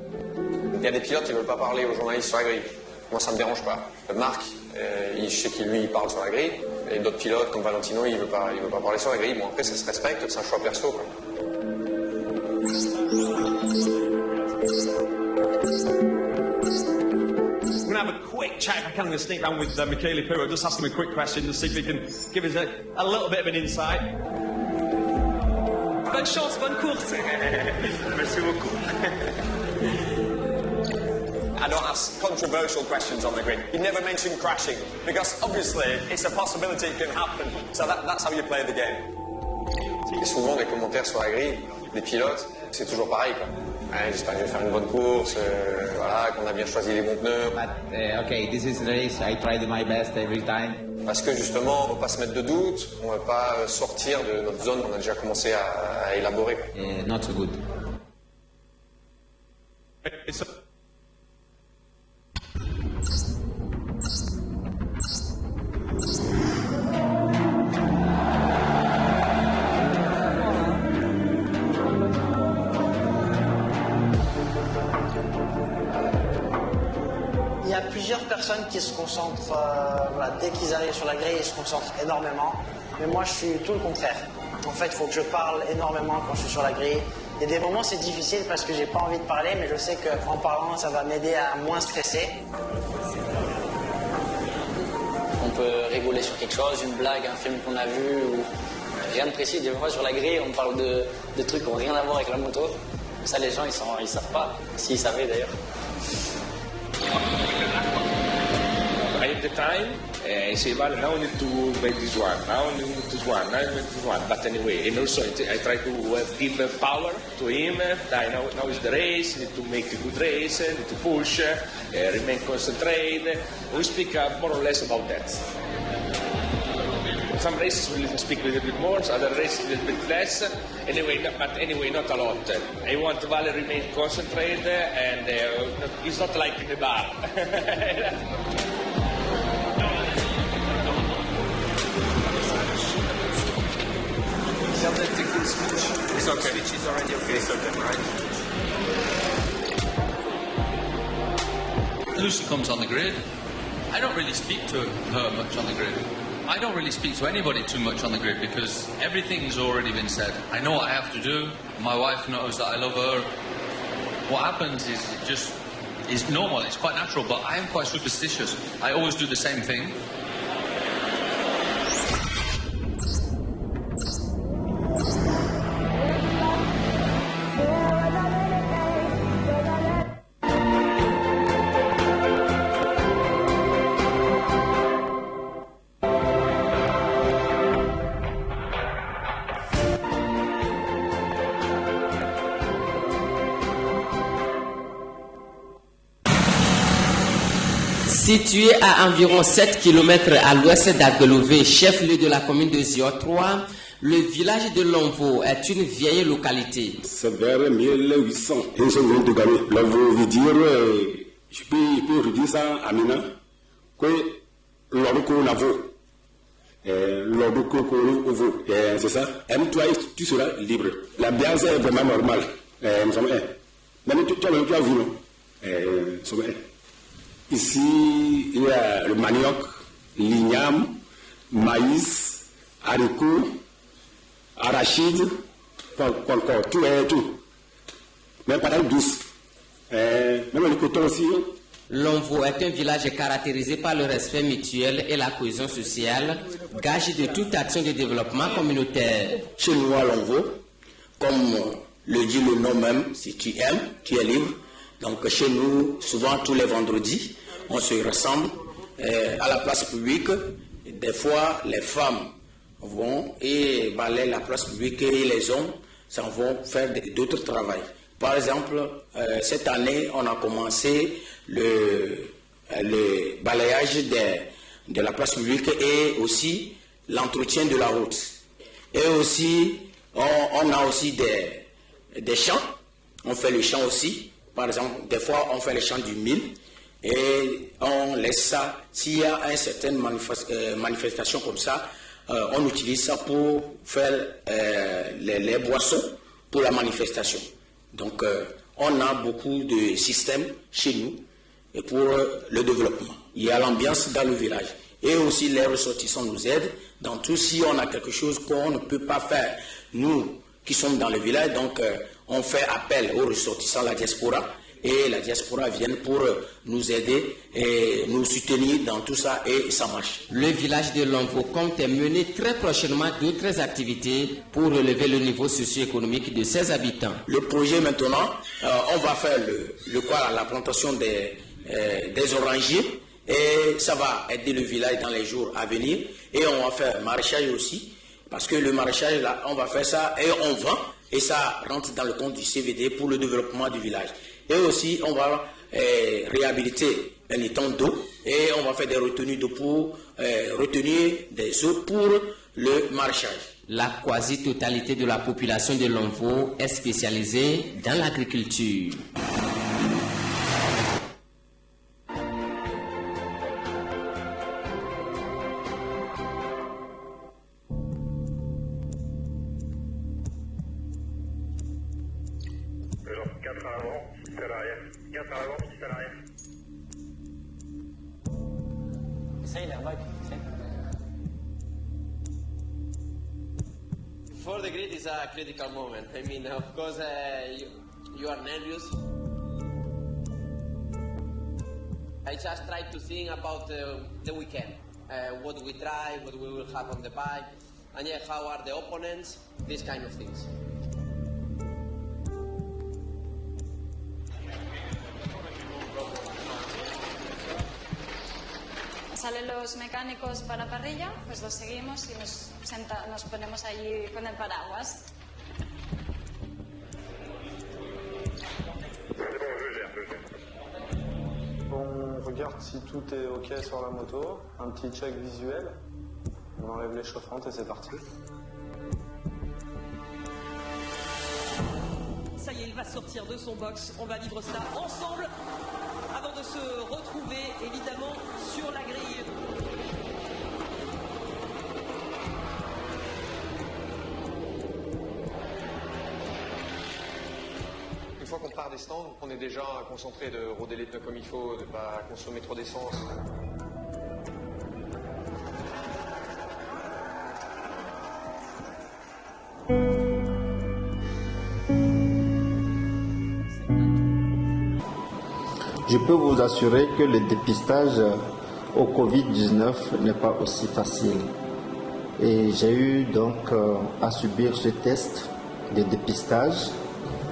Speaker 16: Il y a des pilotes qui ne veulent pas parler aux journalistes sur la grille. Moi, ça ne me dérange pas. Marc, je sais qu'il lui il parle sur la grille. Et d'autres pilotes comme Valentino, il veut pas parler sur la grille. Bon, après, ça se respecte, c'est un choix perso, quoi.
Speaker 1: We're going to have a quick chat. I can sneak down with Michele Pirro. Just ask him a quick question to see if he can give us a little bit of an insight.
Speaker 14: Bonne chance, bonne course.
Speaker 1: Merci beaucoup. I don't ask controversial questions on the grid. You never mention crashing, because obviously it's a possibility it can happen. So that's how you play the game.
Speaker 16: Et souvent, des commentaires sur la grille, des pilotes, c'est toujours pareil, quoi. Ouais, j'espère que je vais faire une bonne course, voilà, qu'on a bien choisi les bons pneus.
Speaker 2: Okay, this is the race. I tried my best every time.
Speaker 16: Parce que justement, on ne veut pas se mettre de doute, on ne veut pas sortir de notre zone qu'on a déjà commencé à élaborer.
Speaker 2: Not so good.
Speaker 26: Il y a plusieurs personnes qui se concentrent, voilà, dès qu'ils arrivent sur la grille, ils se concentrent énormément. Mais moi, je suis tout le contraire. En fait, il faut que je parle énormément quand je suis sur la grille. Il y a des moments, c'est difficile parce que j'ai pas envie de parler, mais je sais qu'en parlant, ça va m'aider à moins stresser.
Speaker 18: On peut rigoler sur quelque chose, une blague, un film qu'on a vu, ou rien de précis. Des fois, sur la grille, on parle de trucs qui n'ont rien à voir avec la moto. Ça, les gens, ils savent pas. S'ils savaient, d'ailleurs.
Speaker 21: I have the time, I say, well, now I need to make this one, now I need this one, now I need this one. But anyway, and also I try to give power to him. Now is the race, need to make a good race, need to push, remain concentrated. We speak more or less about that. some races will speak a little bit more, other races a little bit less. Anyway, not a lot. I want Vale to remain concentrated, and it's not like in the bar.
Speaker 16: It's okay.
Speaker 21: Switch is already okay.
Speaker 16: It's okay, right?
Speaker 9: Lucy comes on the grid. I don't really speak to her much on the grid. I don't really speak to anybody too much on the grid because everything's already been said. I know what I have to do. My wife knows that I love her. What happens is normal. It's quite natural, but I am quite superstitious. I always do the same thing.
Speaker 2: Situé à environ 7 km à l'ouest d'Aguelové, chef-lieu de la commune de Zior 3, le village de Lomvo est une vieille localité.
Speaker 3: C'est vers 1800. Et je viens de gagner. Lomvo veut dire, je peux redire ça à Mina, que l'Oroko Navo, l'Oroko Ovo, c'est ça. Aime-toi et tu seras libre. L'ambiance est vraiment normale. Nous sommes un. Même tu as vu, non? Nous sommes un. Ici, il y a le manioc, l'igname, maïs, haricots, arachides, encore, tout est tout. Même pareil douce. Même le coton aussi.
Speaker 2: Lomvo est un village caractérisé par le respect mutuel et la cohésion sociale, gage de toute action de développement communautaire.
Speaker 3: Chez nous à Lomvo, comme le dit le nom même, si tu aimes, tu es libre. Donc chez nous, souvent tous les vendredis, on se rassemble à la place publique. Des fois, les femmes vont et balayer la place publique et les hommes s'en vont faire d'autres travaux. Par exemple, cette année, on a commencé le balayage de la place publique et aussi l'entretien de la route. Et aussi, on a aussi des champs. On fait le champ aussi. Par exemple, des fois, on fait le champ du mil et on laisse ça. S'il y a une certaine manifestation comme ça, on utilise ça pour faire les boissons pour la manifestation. Donc, on a beaucoup de systèmes chez nous et pour le développement. Il y a l'ambiance dans le village. Et aussi, les ressortissants nous aident dans tout. Si on a quelque chose qu'on ne peut pas faire, nous qui sommes dans le village, donc on fait appel aux ressortissants, la diaspora, et la diaspora vient pour nous aider et nous soutenir dans tout ça et ça marche.
Speaker 2: Le village de Lomvo compte mener très prochainement d'autres activités pour relever le niveau socio-économique de ses habitants.
Speaker 3: Le projet maintenant, on va faire la plantation des orangiers et ça va aider le village dans les jours à venir et on va faire maraîchage aussi. Parce que le maraîchage, là, on va faire ça et on vend. Et ça rentre dans le compte du CVD pour le développement du village. Et aussi, on va réhabiliter un étang d'eau. Et on va faire des retenues d'eau pour retenir des eaux pour le maraîchage.
Speaker 2: La quasi-totalité de la population de Lomvo est spécialisée dans l'agriculture. For the grid is a critical moment. I mean, of course, you are nervous. I just try to think about the weekend. What we try, what we will have on the bike, and yeah, how are the opponents, these kind of things.
Speaker 12: Salen los mecánicos para parrilla, pues los seguimos y nos ponemos allí con el paraguas.
Speaker 13: On regarde si tout est OK sur la moto, un petit check visuel.
Speaker 16: On enlève les chauffantes et c'est parti.
Speaker 14: Ça y est, il va sortir de son box. On va vivre cela ensemble avant de se retrouver évidemment sur la grille.
Speaker 5: Une fois qu'on part des stands, on est déjà concentré de rôder les pneus comme il faut, de ne pas consommer trop d'essence.
Speaker 6: Je peux vous assurer que le dépistage au Covid-19 n'est pas aussi facile. Et j'ai eu donc à subir ce test de dépistage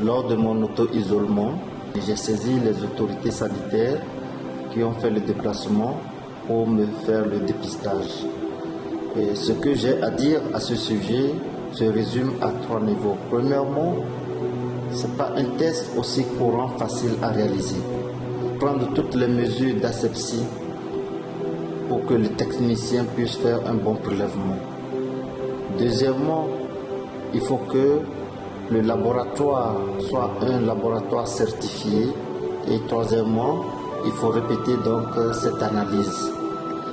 Speaker 6: lors de mon auto-isolement. J'ai saisi les autorités sanitaires qui ont fait le déplacement pour me faire le dépistage. Et ce que j'ai à dire à ce sujet se résume à 3 niveaux. Premièrement, ce n'est pas un test aussi courant, facile à réaliser. Prendre toutes les mesures d'asepsie pour que le technicien puisse faire un bon prélèvement. Deuxièmement, il faut que le laboratoire soit un laboratoire certifié. Et troisièmement, il faut répéter donc cette analyse.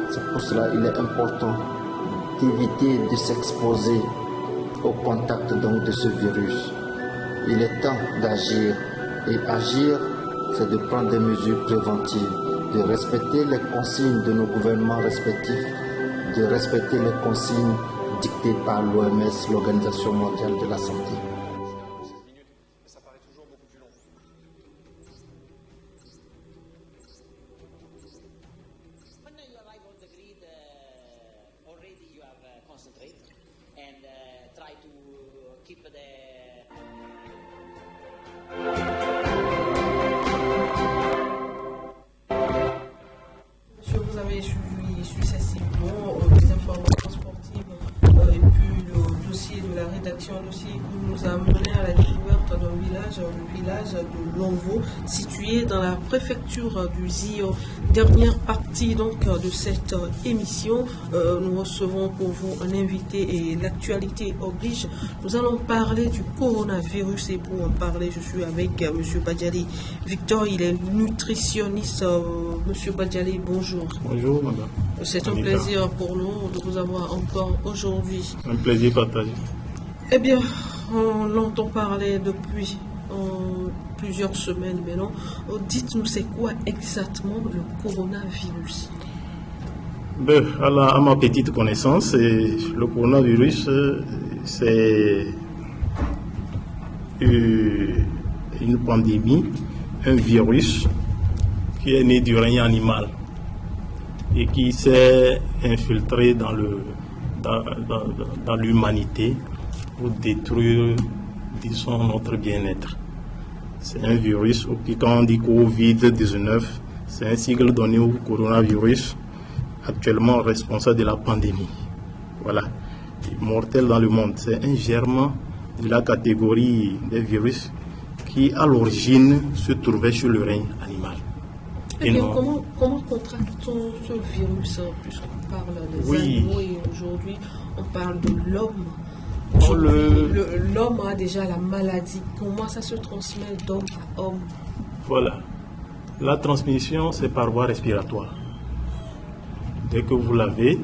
Speaker 6: C'est pour cela qu'il est important d'éviter de s'exposer au contact donc de ce virus. Il est temps d'agir. Et agir, c'est de prendre des mesures préventives, de respecter les consignes de nos gouvernements respectifs, de respecter les consignes dictées par l'OMS, l'Organisation mondiale de la santé.
Speaker 19: De Longo, situé dans la préfecture du Zio. Dernière partie donc de cette émission, nous recevons pour vous un invité et l'actualité oblige. Nous allons parler du coronavirus et pour en parler, je suis avec M. Badjali Victor, il est nutritionniste. M. Badjali, bonjour.
Speaker 7: Bonjour madame.
Speaker 19: C'est un plaisir pour nous de vous avoir encore aujourd'hui.
Speaker 7: Un plaisir partagé.
Speaker 19: Eh bien, on l'entend parler depuis plusieurs semaines maintenant. Dites-nous, c'est quoi exactement le coronavirus?
Speaker 7: À ma petite connaissance, le coronavirus, c'est une pandémie, un virus qui est né du règne animal et qui s'est infiltré dans l'humanité pour détruire, disons, notre bien-être. C'est un virus, quand on dit Covid-19, c'est un sigle donné au coronavirus, actuellement responsable de la pandémie. Voilà, mortel dans le monde. C'est un germe de la catégorie des virus qui, à l'origine, se trouvait sur le règne animal.
Speaker 19: Eh bien, comment contracte-t-on ce virus, puisqu'on parle des animaux et aujourd'hui on parle de l'homme? L'homme a déjà la maladie. Comment ça se transmet d'homme à homme?
Speaker 7: Voilà. La transmission, c'est par voie respiratoire. Dès que vous l'avez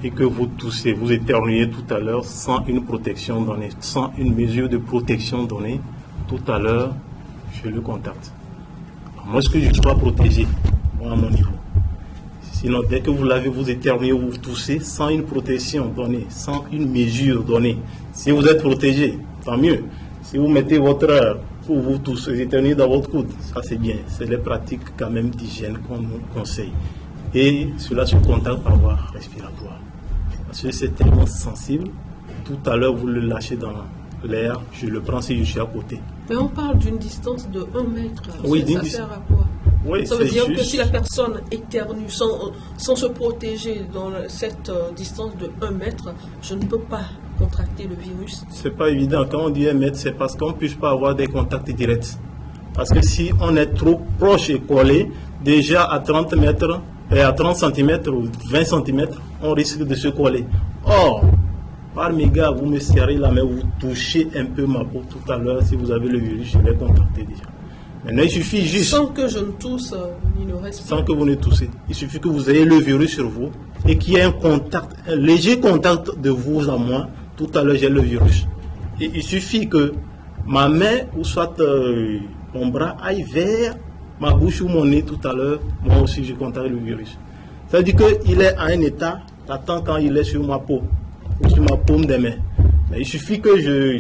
Speaker 7: et que vous toussez, vous éternuez tout à l'heure sans une protection donnée, sans une mesure de protection donnée, tout à l'heure, je le contacte. Moi, est-ce que je sois protégé, moi, à mon niveau? Sinon, dès que vous l'avez, vous éternuez ou vous toussez sans une protection donnée, sans une mesure donnée. Si vous êtes protégé, tant mieux. Si vous mettez votre pour vous toussez, éternuez dans votre coude, ça c'est bien. C'est les pratiques quand même d'hygiène qu'on nous conseille. Et cela se contacte par voie respiratoire. Parce que c'est tellement sensible. Tout à l'heure, vous le lâchez dans l'air, je le prends si je suis à côté.
Speaker 19: Mais on parle d'une distance de 1 mètre.
Speaker 7: Oui,
Speaker 19: ça sert à quoi?
Speaker 7: Oui,
Speaker 19: ça veut dire que si la personne éternue sans se protéger dans cette distance de 1 mètre, je ne peux pas contracter le virus.
Speaker 7: C'est pas évident. Quand on dit 1 mètre, c'est parce qu'on ne puisse pas avoir des contacts directs. Parce que si on est trop proche et collé, déjà à 30 mètres, et à 30 cm ou 20 cm, on risque de se coller. Or, par mes gars, vous me serrez la main, vous touchez un peu ma peau tout à l'heure. Si vous avez le virus, je l'ai contacté déjà. Maintenant, il suffit juste...
Speaker 19: Sans que je ne tousse ni ne respire.
Speaker 7: Sans que vous ne toussez. Il suffit que vous ayez le virus sur vous et qu'il y ait un contact, un léger contact de vous à moi. Tout à l'heure, j'ai le virus. Et il suffit que ma main ou soit mon bras aille vers ma bouche ou mon nez tout à l'heure. Moi aussi, je contacte le virus. Ça veut dire qu'il est à un état latent quand il est sur ma peau ou sur ma paume des mains. Mais il suffit que je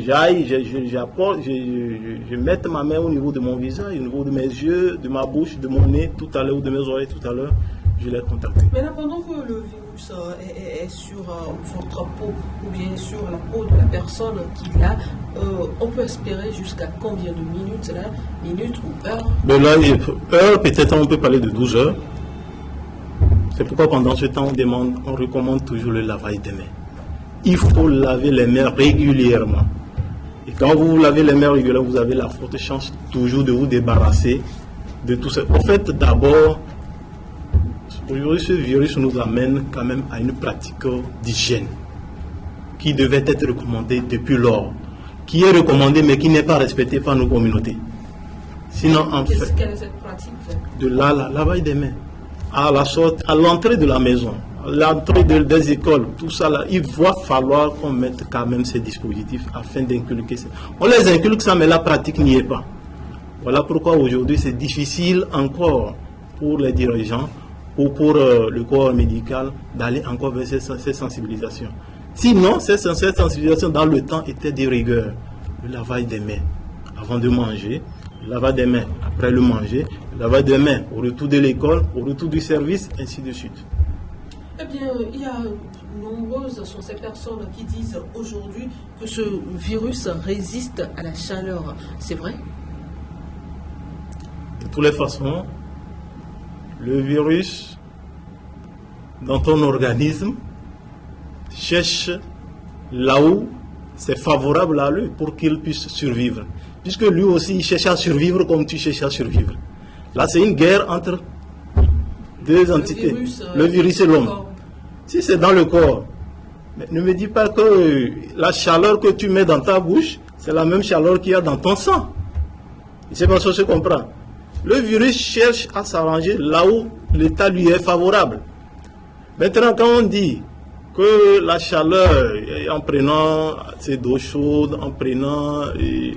Speaker 7: mette ma main au niveau de mon visage, au niveau de mes yeux, de ma bouche, de mon nez tout à l'heure ou de mes oreilles tout à l'heure. Je l'ai contacté.
Speaker 19: Maintenant, pendant que le virus est sur votre peau ou bien sur la peau de la personne qui l'a, on peut espérer jusqu'à combien de minutes là? Minutes ou heures?
Speaker 7: Ben là, heure, peut-être on peut parler de 12 heures. C'est pourquoi pendant ce temps, on recommande toujours le lavage des mains. Il faut laver les mains régulièrement. Et quand vous lavez les mains régulièrement, vous avez la forte chance toujours de vous débarrasser de tout ça. En fait, d'abord, aujourd'hui, ce virus nous amène quand même à une pratique d'hygiène qui devait être recommandée depuis lors, qui est recommandée mais qui n'est pas respectée par nos communautés. Sinon, en fait,
Speaker 19: quelle est cette pratique?
Speaker 7: De la lavage des mains, à l'entrée de la maison, à l'entrée des écoles, tout ça là, il va falloir qu'on mette quand même ces dispositifs afin d'inculquer ça. On les inculque ça, mais la pratique n'y est pas. Voilà pourquoi aujourd'hui c'est difficile encore pour les dirigeants ou pour le corps médical d'aller encore vers ces sensibilisations. Sinon, ces sensibilisations dans le temps étaient de rigueur. Le lavage des mains avant de manger, le lavage des mains après le manger, le lavage des mains au retour de l'école, au retour du service, ainsi de suite.
Speaker 19: Eh bien, il y a nombreuses sont ces personnes qui disent aujourd'hui que ce virus résiste à la chaleur. C'est vrai?
Speaker 7: De toutes les façons, le virus dans ton organisme cherche là où c'est favorable à lui pour qu'il puisse survivre. Puisque lui aussi, il cherche à survivre comme tu cherches à survivre. Là, c'est une guerre entre deux entités, le virus et l'homme. Si c'est dans le corps, mais ne me dis pas que la chaleur que tu mets dans ta bouche, c'est la même chaleur qu'il y a dans ton sang. C'est pas ça que je comprends. Le virus cherche à s'arranger là où l'état lui est favorable. Maintenant, quand on dit que la chaleur, en prenant ces d'eau chaude, en prenant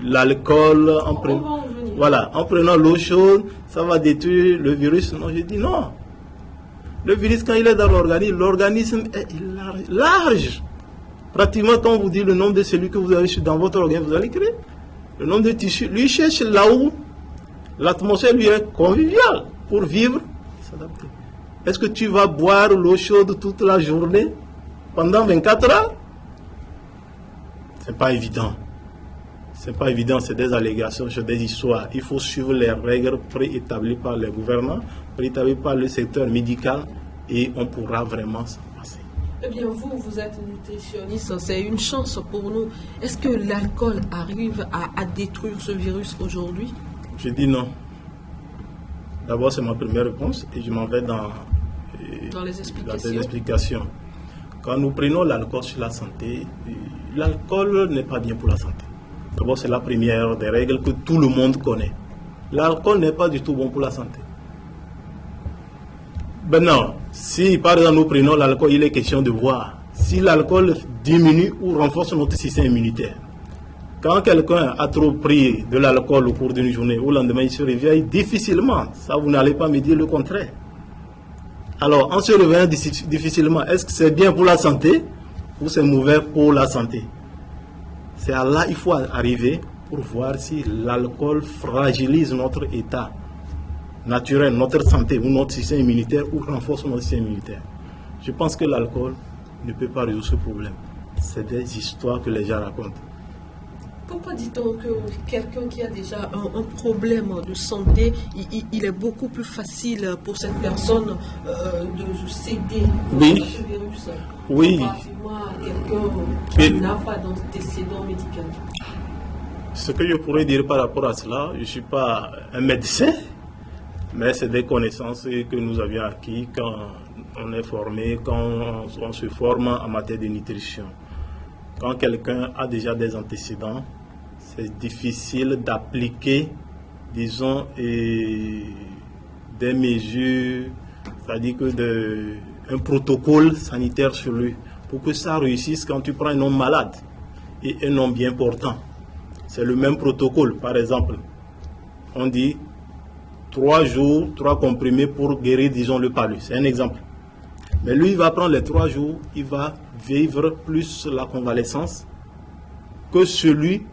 Speaker 7: l'alcool, en prenant l'eau chaude, ça va détruire le virus. Non, je dis non. Le virus, quand il est dans l'organisme est large. Pratiquement, quand on vous dit le nombre de cellules que vous avez dans votre organisme, vous allez créer. Le nombre de tissus, lui cherche là où l'atmosphère lui est conviviale pour vivre, s'adapter. Est-ce que tu vas boire l'eau chaude toute la journée pendant 24 heures? C'est pas évident. C'est pas évident, c'est des allégations, c'est des histoires. Il faut suivre les règles préétablies par les gouvernants, préétablies par le secteur médical et on pourra vraiment s'en passer.
Speaker 19: Eh bien, vous êtes nutritionniste, c'est une chance pour nous. Est-ce que l'alcool arrive à détruire ce virus aujourd'hui?
Speaker 7: Je dis non. D'abord, c'est ma première réponse et je m'en vais dans les explications. Quand nous prenons l'alcool sur la santé, l'alcool n'est pas bien pour la santé. D'abord, c'est la première des règles que tout le monde connaît. L'alcool n'est pas du tout bon pour la santé. Maintenant, si par exemple nous prenons l'alcool, il est question de voir si l'alcool diminue ou renforce notre système immunitaire. Quand quelqu'un a trop pris de l'alcool au cours d'une journée, au lendemain il se réveille difficilement. Ça, vous n'allez pas me dire le contraire. Alors, en se réveillant difficilement, est-ce que c'est bien pour la santé ou c'est mauvais pour la santé? C'est à là qu'il faut arriver pour voir si l'alcool fragilise notre état naturel, notre santé ou notre système immunitaire ou renforce notre système immunitaire. Je pense que l'alcool ne peut pas résoudre ce problème. C'est des histoires que les gens racontent.
Speaker 19: Pourquoi dit-on que quelqu'un qui a déjà un problème de santé, il est beaucoup plus facile pour cette personne de céder à ce virus comparativement à quelqu'un qui n'a pas d'antécédent médical?
Speaker 7: Ce que je pourrais dire par rapport à cela, je ne suis pas un médecin, Mais c'est des connaissances que nous avions acquis quand on est formé, quand on se forme en matière de nutrition. Quand quelqu'un a déjà des antécédents, c'est difficile d'appliquer, disons, des mesures, c'est-à-dire que un protocole sanitaire sur lui. Pour que ça réussisse, quand tu prends un homme malade et un homme bien portant, c'est le même protocole. Par exemple, on dit 3 jours, 3 comprimés pour guérir, disons, le palu. C'est un exemple. Mais lui, il va prendre les 3 jours, il va vivre plus la convalescence que celui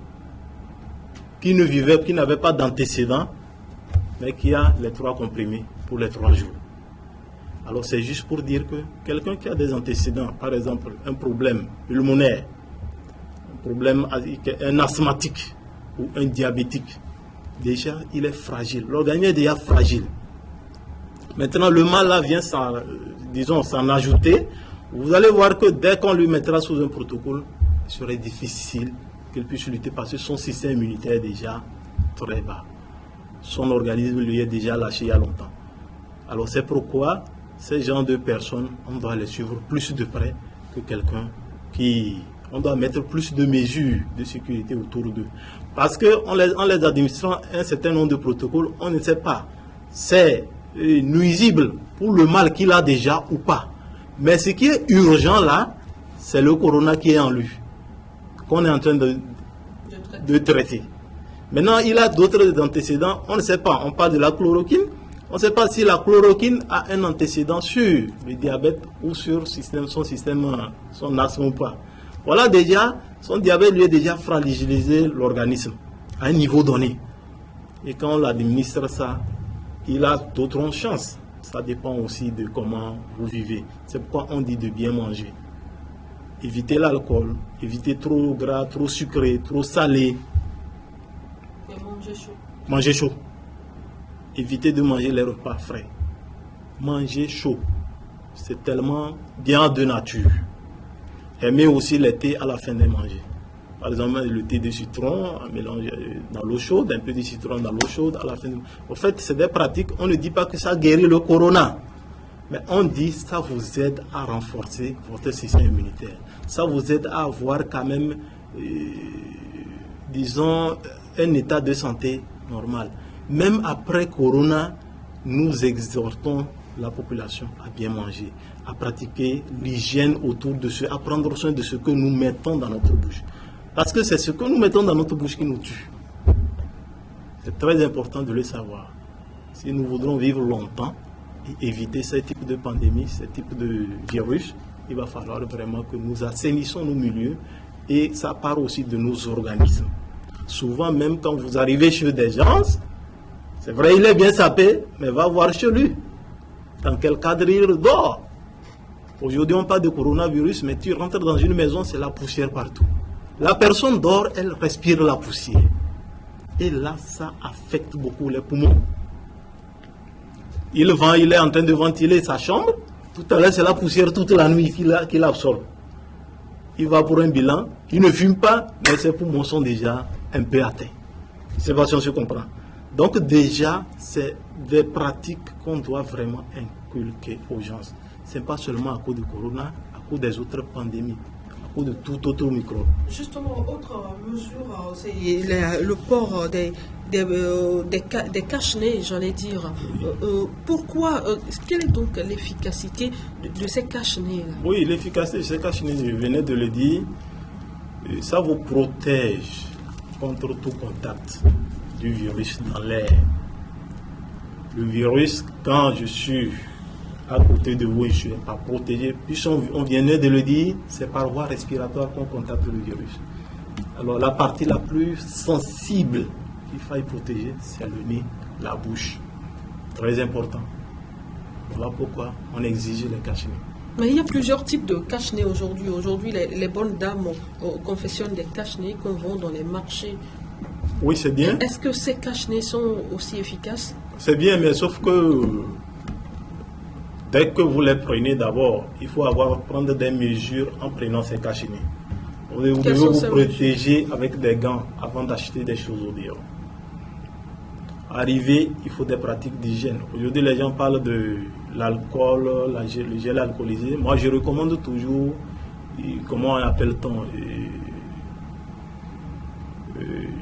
Speaker 7: qui n'avait pas d'antécédents, mais qui a les 3 comprimés pour les 3 jours. Alors c'est juste pour dire que quelqu'un qui a des antécédents, par exemple un problème pulmonaire, un asthmatique ou un diabétique, déjà il est fragile. L'organisme est déjà fragile. Maintenant le mal là vient s'en ajouter. Vous allez voir que dès qu'on lui mettra sous un protocole, il serait difficile qu'il puisse lutter parce que son système immunitaire est déjà très bas. Son organisme lui est déjà lâché il y a longtemps. Alors c'est pourquoi ces genres de personnes, on doit les suivre plus de près que quelqu'un on doit mettre plus de mesures de sécurité autour d'eux. Parce qu'en les administrant un certain nombre de protocoles, on ne sait pas. C'est nuisible pour le mal qu'il a déjà ou pas. Mais ce qui est urgent là, c'est le corona qui est en lui, qu'on est en train de traiter. Maintenant, il a d'autres antécédents, on ne sait pas. On parle de la chloroquine. On ne sait pas si la chloroquine a un antécédent sur le diabète ou sur son asthme ou pas. Voilà déjà, son diabète lui est déjà fragilisé l'organisme à un niveau donné. Et quand on l'administre ça, il a d'autres chances. Ça dépend aussi de comment vous vivez. C'est pourquoi on dit de bien manger. Évitez l'alcool, évitez trop gras, trop sucré, trop salé.
Speaker 19: Et manger chaud.
Speaker 7: Manger chaud. Évitez de manger les repas frais. Manger chaud. C'est tellement bien de nature. Aimez aussi le thé à la fin de manger. Par exemple, le thé de citron, mélanger dans l'eau chaude, un peu de citron dans l'eau chaude à la fin. En fait, c'est des pratiques. On ne dit pas que ça guérit le corona. Mais on dit que ça vous aide à renforcer votre système immunitaire. Ça vous aide à avoir quand même, disons, un état de santé normal. Même après corona, nous exhortons la population à bien manger, à pratiquer l'hygiène autour de à prendre soin de ce que nous mettons dans notre bouche. Parce que c'est ce que nous mettons dans notre bouche qui nous tue. C'est très important de le savoir. Si nous voudrons vivre longtemps et éviter ce type de pandémie, ce type de virus, il va falloir vraiment que nous assainissons nos milieux et ça part aussi de nos organismes. Souvent, même quand vous arrivez chez des gens, c'est vrai, il est bien sapé, mais va voir chez lui. Dans quel cadre il dort. Aujourd'hui, on parle de coronavirus, mais tu rentres dans une maison, c'est la poussière partout. La personne dort, elle respire la poussière. Et là, ça affecte beaucoup les poumons. Il est en train de ventiler sa chambre. Tout à l'heure, c'est la poussière toute la nuit qu'il absorbe. Il va pour un bilan. Il ne fume pas, mais ses poumons sont déjà un peu atteints. Je ne sais pas si on se comprend. Donc déjà, c'est des pratiques qu'on doit vraiment inculquer aux gens. Ce n'est pas seulement à cause du corona, à cause des autres pandémies, à cause de tout autre microbe.
Speaker 19: Justement, autre mesure, c'est le port des cache-nez, j'allais dire. Pourquoi, quelle est donc l'efficacité de ces cache-nez-là?
Speaker 7: Oui, l'efficacité de ces cache-nez, je venais de le dire, ça vous protège contre tout contact du virus dans l'air. Le virus, quand je suis à côté de vous et je ne suis pas protégé, puis on venait de le dire, c'est par voie respiratoire qu'on contacte le virus. Alors la partie la plus sensible qu'il faille protéger, c'est le nez, la bouche. Très important. Voilà pourquoi on exige les cache-nez.
Speaker 19: Mais il y a plusieurs types de cache-nez aujourd'hui. Aujourd'hui, les bonnes dames confectionnent des cache-nez qu'on vend dans les marchés.
Speaker 7: Oui, c'est bien.
Speaker 19: Est-ce que ces cache-nez sont aussi efficaces?
Speaker 7: C'est bien, mais sauf que dès que vous les prenez d'abord, il faut prendre des mesures en prenant ces cache-nez. Vous devez vous protéger avec des gants avant d'acheter des choses au dehors. arriver, il faut des pratiques d'hygiène. Aujourd'hui, les gens parlent de l'alcool, le gel alcoolisé. Moi, je recommande toujours, comment appelle-t-on,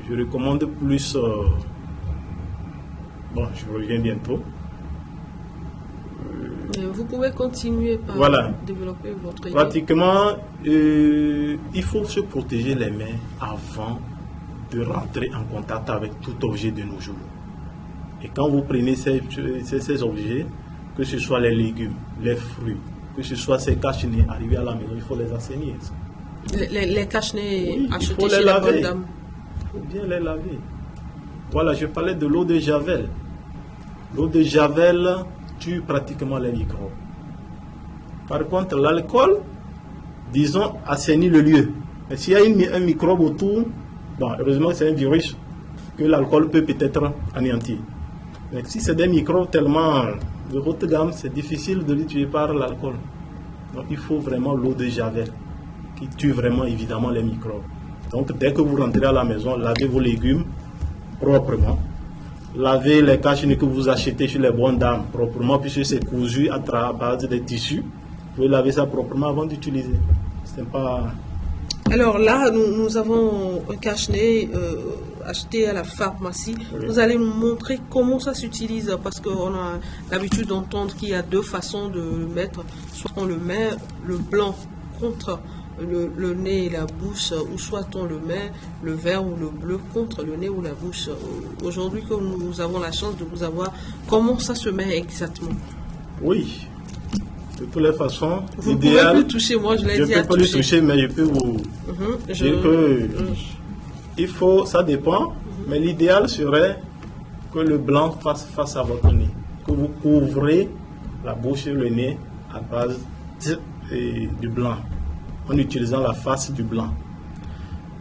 Speaker 7: je recommande plus, bon, je reviens bientôt.
Speaker 19: Vous pouvez continuer par développer votre idée.
Speaker 7: Pratiquement, il faut se protéger les mains avant de rentrer en contact avec tout objet de nos jours. Et quand vous prenez ces objets, que ce soit les légumes, les fruits, que ce soit ces cache-nez, arrivés à la maison, il faut les assainir.
Speaker 19: Les cache-nez achetés
Speaker 7: il faut
Speaker 19: chez
Speaker 7: les
Speaker 19: la
Speaker 7: laver.
Speaker 19: bonne dame.
Speaker 7: Il faut bien les laver. Voilà, je parlais de l'eau de Javel. L'eau de Javel tue pratiquement les microbes. Par contre, l'alcool, disons, assainit le lieu. Mais s'il y a un microbe autour, bon, heureusement c'est un virus que l'alcool peut peut-être anéantir. Mais si c'est des microbes tellement de haute gamme, c'est difficile de les tuer par l'alcool. Donc il faut vraiment l'eau de Javel qui tue vraiment évidemment les microbes. Donc dès que vous rentrez à la maison, lavez vos légumes proprement. Lavez les cache-nez que vous achetez chez les bonnes dames proprement, puisque c'est cousu à base de tissus. Vous pouvez laver ça proprement avant d'utiliser. C'est pas...
Speaker 19: Alors là, nous avons un cache-nez acheté à la pharmacie.
Speaker 7: Oui.
Speaker 19: Vous allez nous montrer comment ça s'utilise, parce qu'on a l'habitude d'entendre qu'il y a deux façons de le mettre. Soit on le met le blanc contre le nez et la bouche, ou soit on le met le vert ou le bleu contre le nez ou la bouche. Aujourd'hui, comme nous avons la chance de vous avoir, comment ça se met exactement?
Speaker 7: Oui, de toutes les façons,
Speaker 19: vous ne pouvez plus toucher, moi je l'ai dit.
Speaker 7: Je ne peux pas le toucher, mais je peux vous... Il faut, ça dépend, mais l'idéal serait que le blanc fasse face à votre nez, que vous couvrez la bouche et le nez à base du blanc, en utilisant la face du blanc.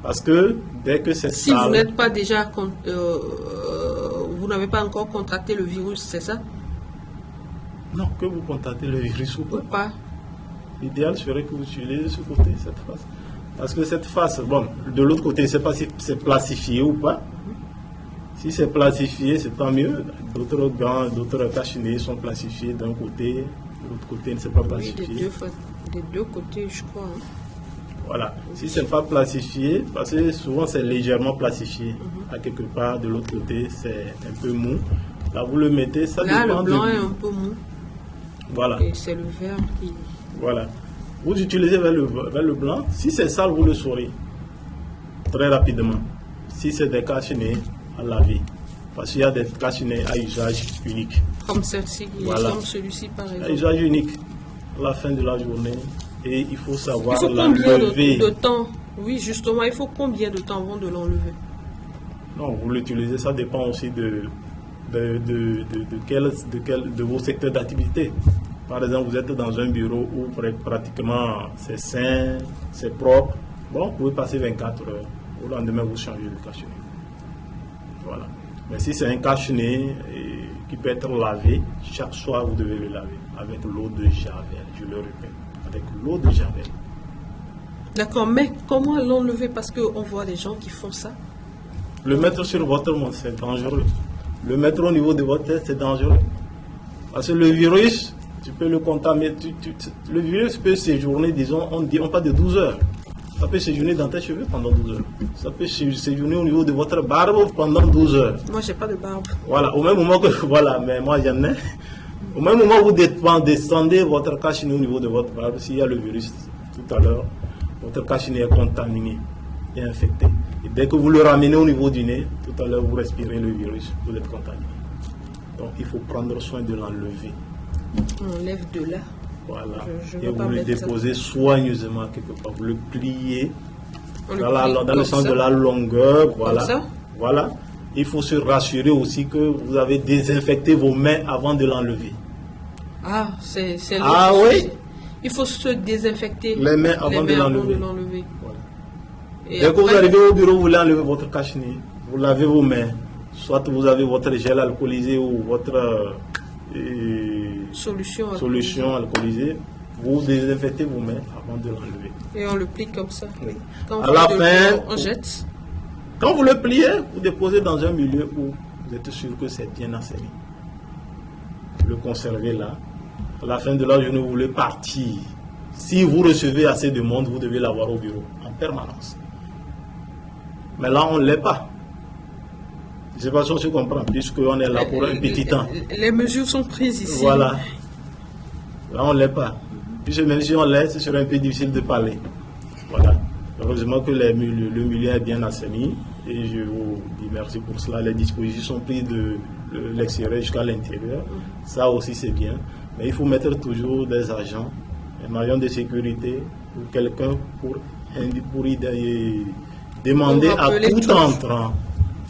Speaker 7: Parce que dès que c'est
Speaker 19: si
Speaker 7: sale...
Speaker 19: vous n'êtes pas déjà... vous n'avez pas encore contracté le virus, c'est ça?
Speaker 7: Non, que vous contactez le virus ou pas.
Speaker 19: Pas.
Speaker 7: L'idéal serait que vous utilisez ce côté, cette face. Parce que cette face, bon, de l'autre côté, je ne sais pas si c'est plastifié ou pas. Si c'est plastifié, c'est tant mieux. D'autres gants, d'autres cache-nez sont plastifiés d'un côté, de l'autre côté, ne c'est pas plastifié.
Speaker 19: Oui, des deux côtés, je crois. Hein.
Speaker 7: Voilà. Si ce n'est pas plastifié, parce que souvent c'est légèrement plastifié. À quelque part, de l'autre côté, c'est un peu mou. Là, vous le mettez, ça
Speaker 19: là,
Speaker 7: dépend.
Speaker 19: Le blanc est un peu mou.
Speaker 7: Voilà.
Speaker 19: Et c'est le vert qui...
Speaker 7: Voilà. Vous utilisez vers le blanc. Si c'est sale, vous le saurez très rapidement. Si c'est des cache-nez à laver. Parce qu'il y a des cache-nez à usage unique.
Speaker 19: Comme celle-ci,
Speaker 7: voilà.
Speaker 19: Comme celui-ci par exemple.
Speaker 7: À usage unique. À la fin de la journée. Et il faut savoir
Speaker 19: l'enlever. De temps? Oui, justement, il faut combien de temps avant de l'enlever? Non,
Speaker 7: vous l'utilisez, ça dépend aussi de vos secteurs d'activité. Par exemple, vous êtes dans un bureau où pratiquement c'est sain, c'est propre. Bon, vous pouvez passer 24 heures. Au lendemain, vous changez le cache-nez. Voilà. Mais si c'est un cache-nez qui peut être lavé, chaque soir, vous devez le laver avec l'eau de Javel. Je le répète, avec l'eau de Javel.
Speaker 19: D'accord, mais comment l'enlever? Parce qu'on voit des gens qui font ça.
Speaker 7: Le mettre sur votre main, c'est dangereux. Le mettre au niveau de votre tête, c'est dangereux. Parce que le virus, tu peux le contaminer. Le virus peut séjourner, disons, on parle de 12 heures. Ça peut séjourner dans tes cheveux pendant 12 heures. Ça peut séjourner au niveau de votre barbe pendant 12 heures.
Speaker 19: Moi, j'ai pas de barbe.
Speaker 7: Voilà, au même moment que... Voilà, mais moi, j'en ai. Au même moment où vous descendez votre cache-nez au niveau de votre barbe, s'il y a le virus tout à l'heure, votre cache-nez est contaminé et infecté. Et dès que vous le ramenez au niveau du nez, tout à l'heure, vous respirez le virus, vous êtes contaminé. Donc, il faut prendre soin de l'enlever.
Speaker 19: On enlève de là.
Speaker 7: Voilà. Et vous le déposez soigneusement quelque part. Vous le pliez dans le sens de la longueur. Voilà.
Speaker 19: Comme ça?
Speaker 7: Voilà. Il faut se rassurer aussi que vous avez désinfecté vos mains avant de l'enlever.
Speaker 19: Ah, c'est
Speaker 7: Ah oui.
Speaker 19: Il faut se désinfecter
Speaker 7: les mains avant de l'enlever.
Speaker 19: Voilà.
Speaker 7: Dès que vous arrivez au bureau, vous voulez enlever votre cache-nez, vous lavez vos mains. Soit vous avez votre gel alcoolisé ou votre solution alcoolisée. Vous désinfectez vos mains avant de l'enlever.
Speaker 19: Et on le plie comme ça.
Speaker 7: Oui.
Speaker 19: Quand
Speaker 7: à la fin,
Speaker 19: on jette.
Speaker 7: Quand vous le pliez, vous déposez dans un milieu où d'être sûr que c'est bien assaini. Le conserver là. À la fin de la journée, vous voulez partir. Si vous recevez assez de monde, vous devez l'avoir au bureau en permanence. Mais là, on ne l'est pas. Je ne sais pas si on se comprend, puisqu'on est là pour un petit temps.
Speaker 19: Les mesures sont prises ici.
Speaker 7: Voilà. Là, on ne l'est pas. Puisque même si on l'est, ce serait un peu difficile de parler. Voilà. Heureusement que le milieu est bien assaini. Et je vous dis merci pour cela. Les dispositions sont prises de l'extérieur jusqu'à l'intérieur. Ça aussi, c'est bien. Mais il faut mettre toujours des agents, un agent de sécurité ou quelqu'un pour y demander à tout entrant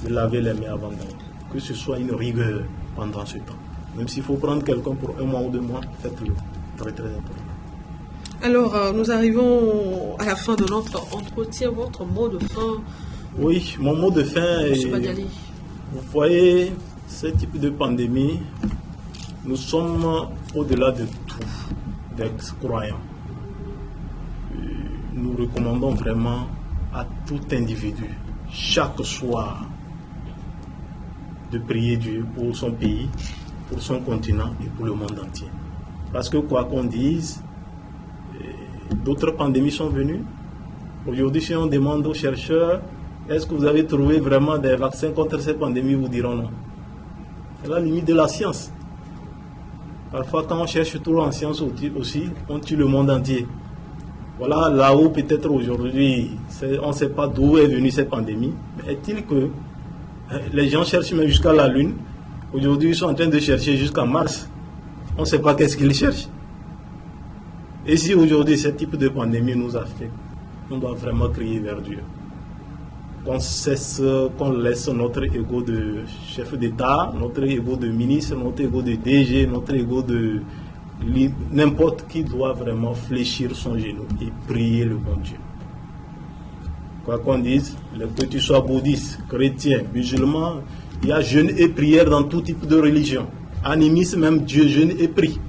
Speaker 7: de laver les mains avant d'aller. Que ce soit une rigueur pendant ce temps. Même s'il faut prendre quelqu'un pour 1 mois ou 2 mois, faites-le. Très très important.
Speaker 19: Alors, nous arrivons à la fin de notre entretien. Votre mot de fin?
Speaker 7: Oui, mon mot de fin est... Vous voyez, ce type de pandémie, nous sommes au-delà de tout, d'ex-croyants. Nous recommandons vraiment à tout individu, chaque soir, de prier Dieu pour son pays, pour son continent et pour le monde entier. Parce que quoi qu'on dise, d'autres pandémies sont venues. Aujourd'hui, si on demande aux chercheurs, est-ce que vous avez trouvé vraiment des vaccins contre ces pandémies, vous diront non. C'est la limite de la science. Parfois, quand on cherche trop en science aussi, on tue le monde entier. Voilà, là-haut, peut-être aujourd'hui, on ne sait pas d'où est venue cette pandémie. Mais est-il que les gens cherchent même jusqu'à la Lune? Aujourd'hui, ils sont en train de chercher jusqu'à Mars. On ne sait pas qu'est-ce qu'ils cherchent. Et si aujourd'hui, ce type de pandémie nous affecte, on doit vraiment crier vers Dieu. Qu'on cesse, qu'on laisse notre ego de chef d'État, notre ego de ministre, notre ego de DG, notre ego de n'importe qui doit vraiment fléchir son genou et prier le bon Dieu. Quoi qu'on dise, que tu sois bouddhiste, chrétien, musulman, il y a jeûne et prière dans tout type de religion. Animisme, même Dieu jeûne et prie.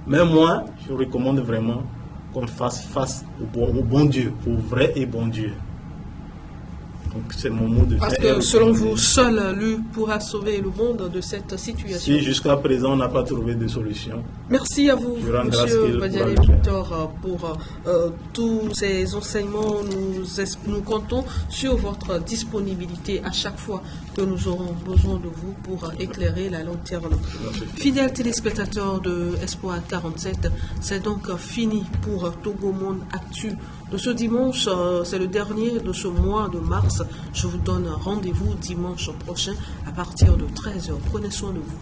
Speaker 7: Mais moi, je recommande vraiment qu'on fasse face au bon Dieu, au vrai et bon Dieu. Donc c'est mon mot de fin.
Speaker 19: Parce que selon vous, seul lui pourra sauver le monde de cette situation.
Speaker 7: Si jusqu'à présent on n'a pas trouvé de solution.
Speaker 19: Merci à vous, Monsieur Badiale Victor, pour tous ces enseignements. Nous comptons sur votre disponibilité à chaque fois que nous aurons besoin de vous pour éclairer la lanterne. Fidèles téléspectateurs de Espoir 47, c'est donc fini pour Togo Monde Actu de ce dimanche. C'est le dernier de ce mois de mars. Je vous donne rendez-vous dimanche prochain à partir de 13h. Prenez soin de vous.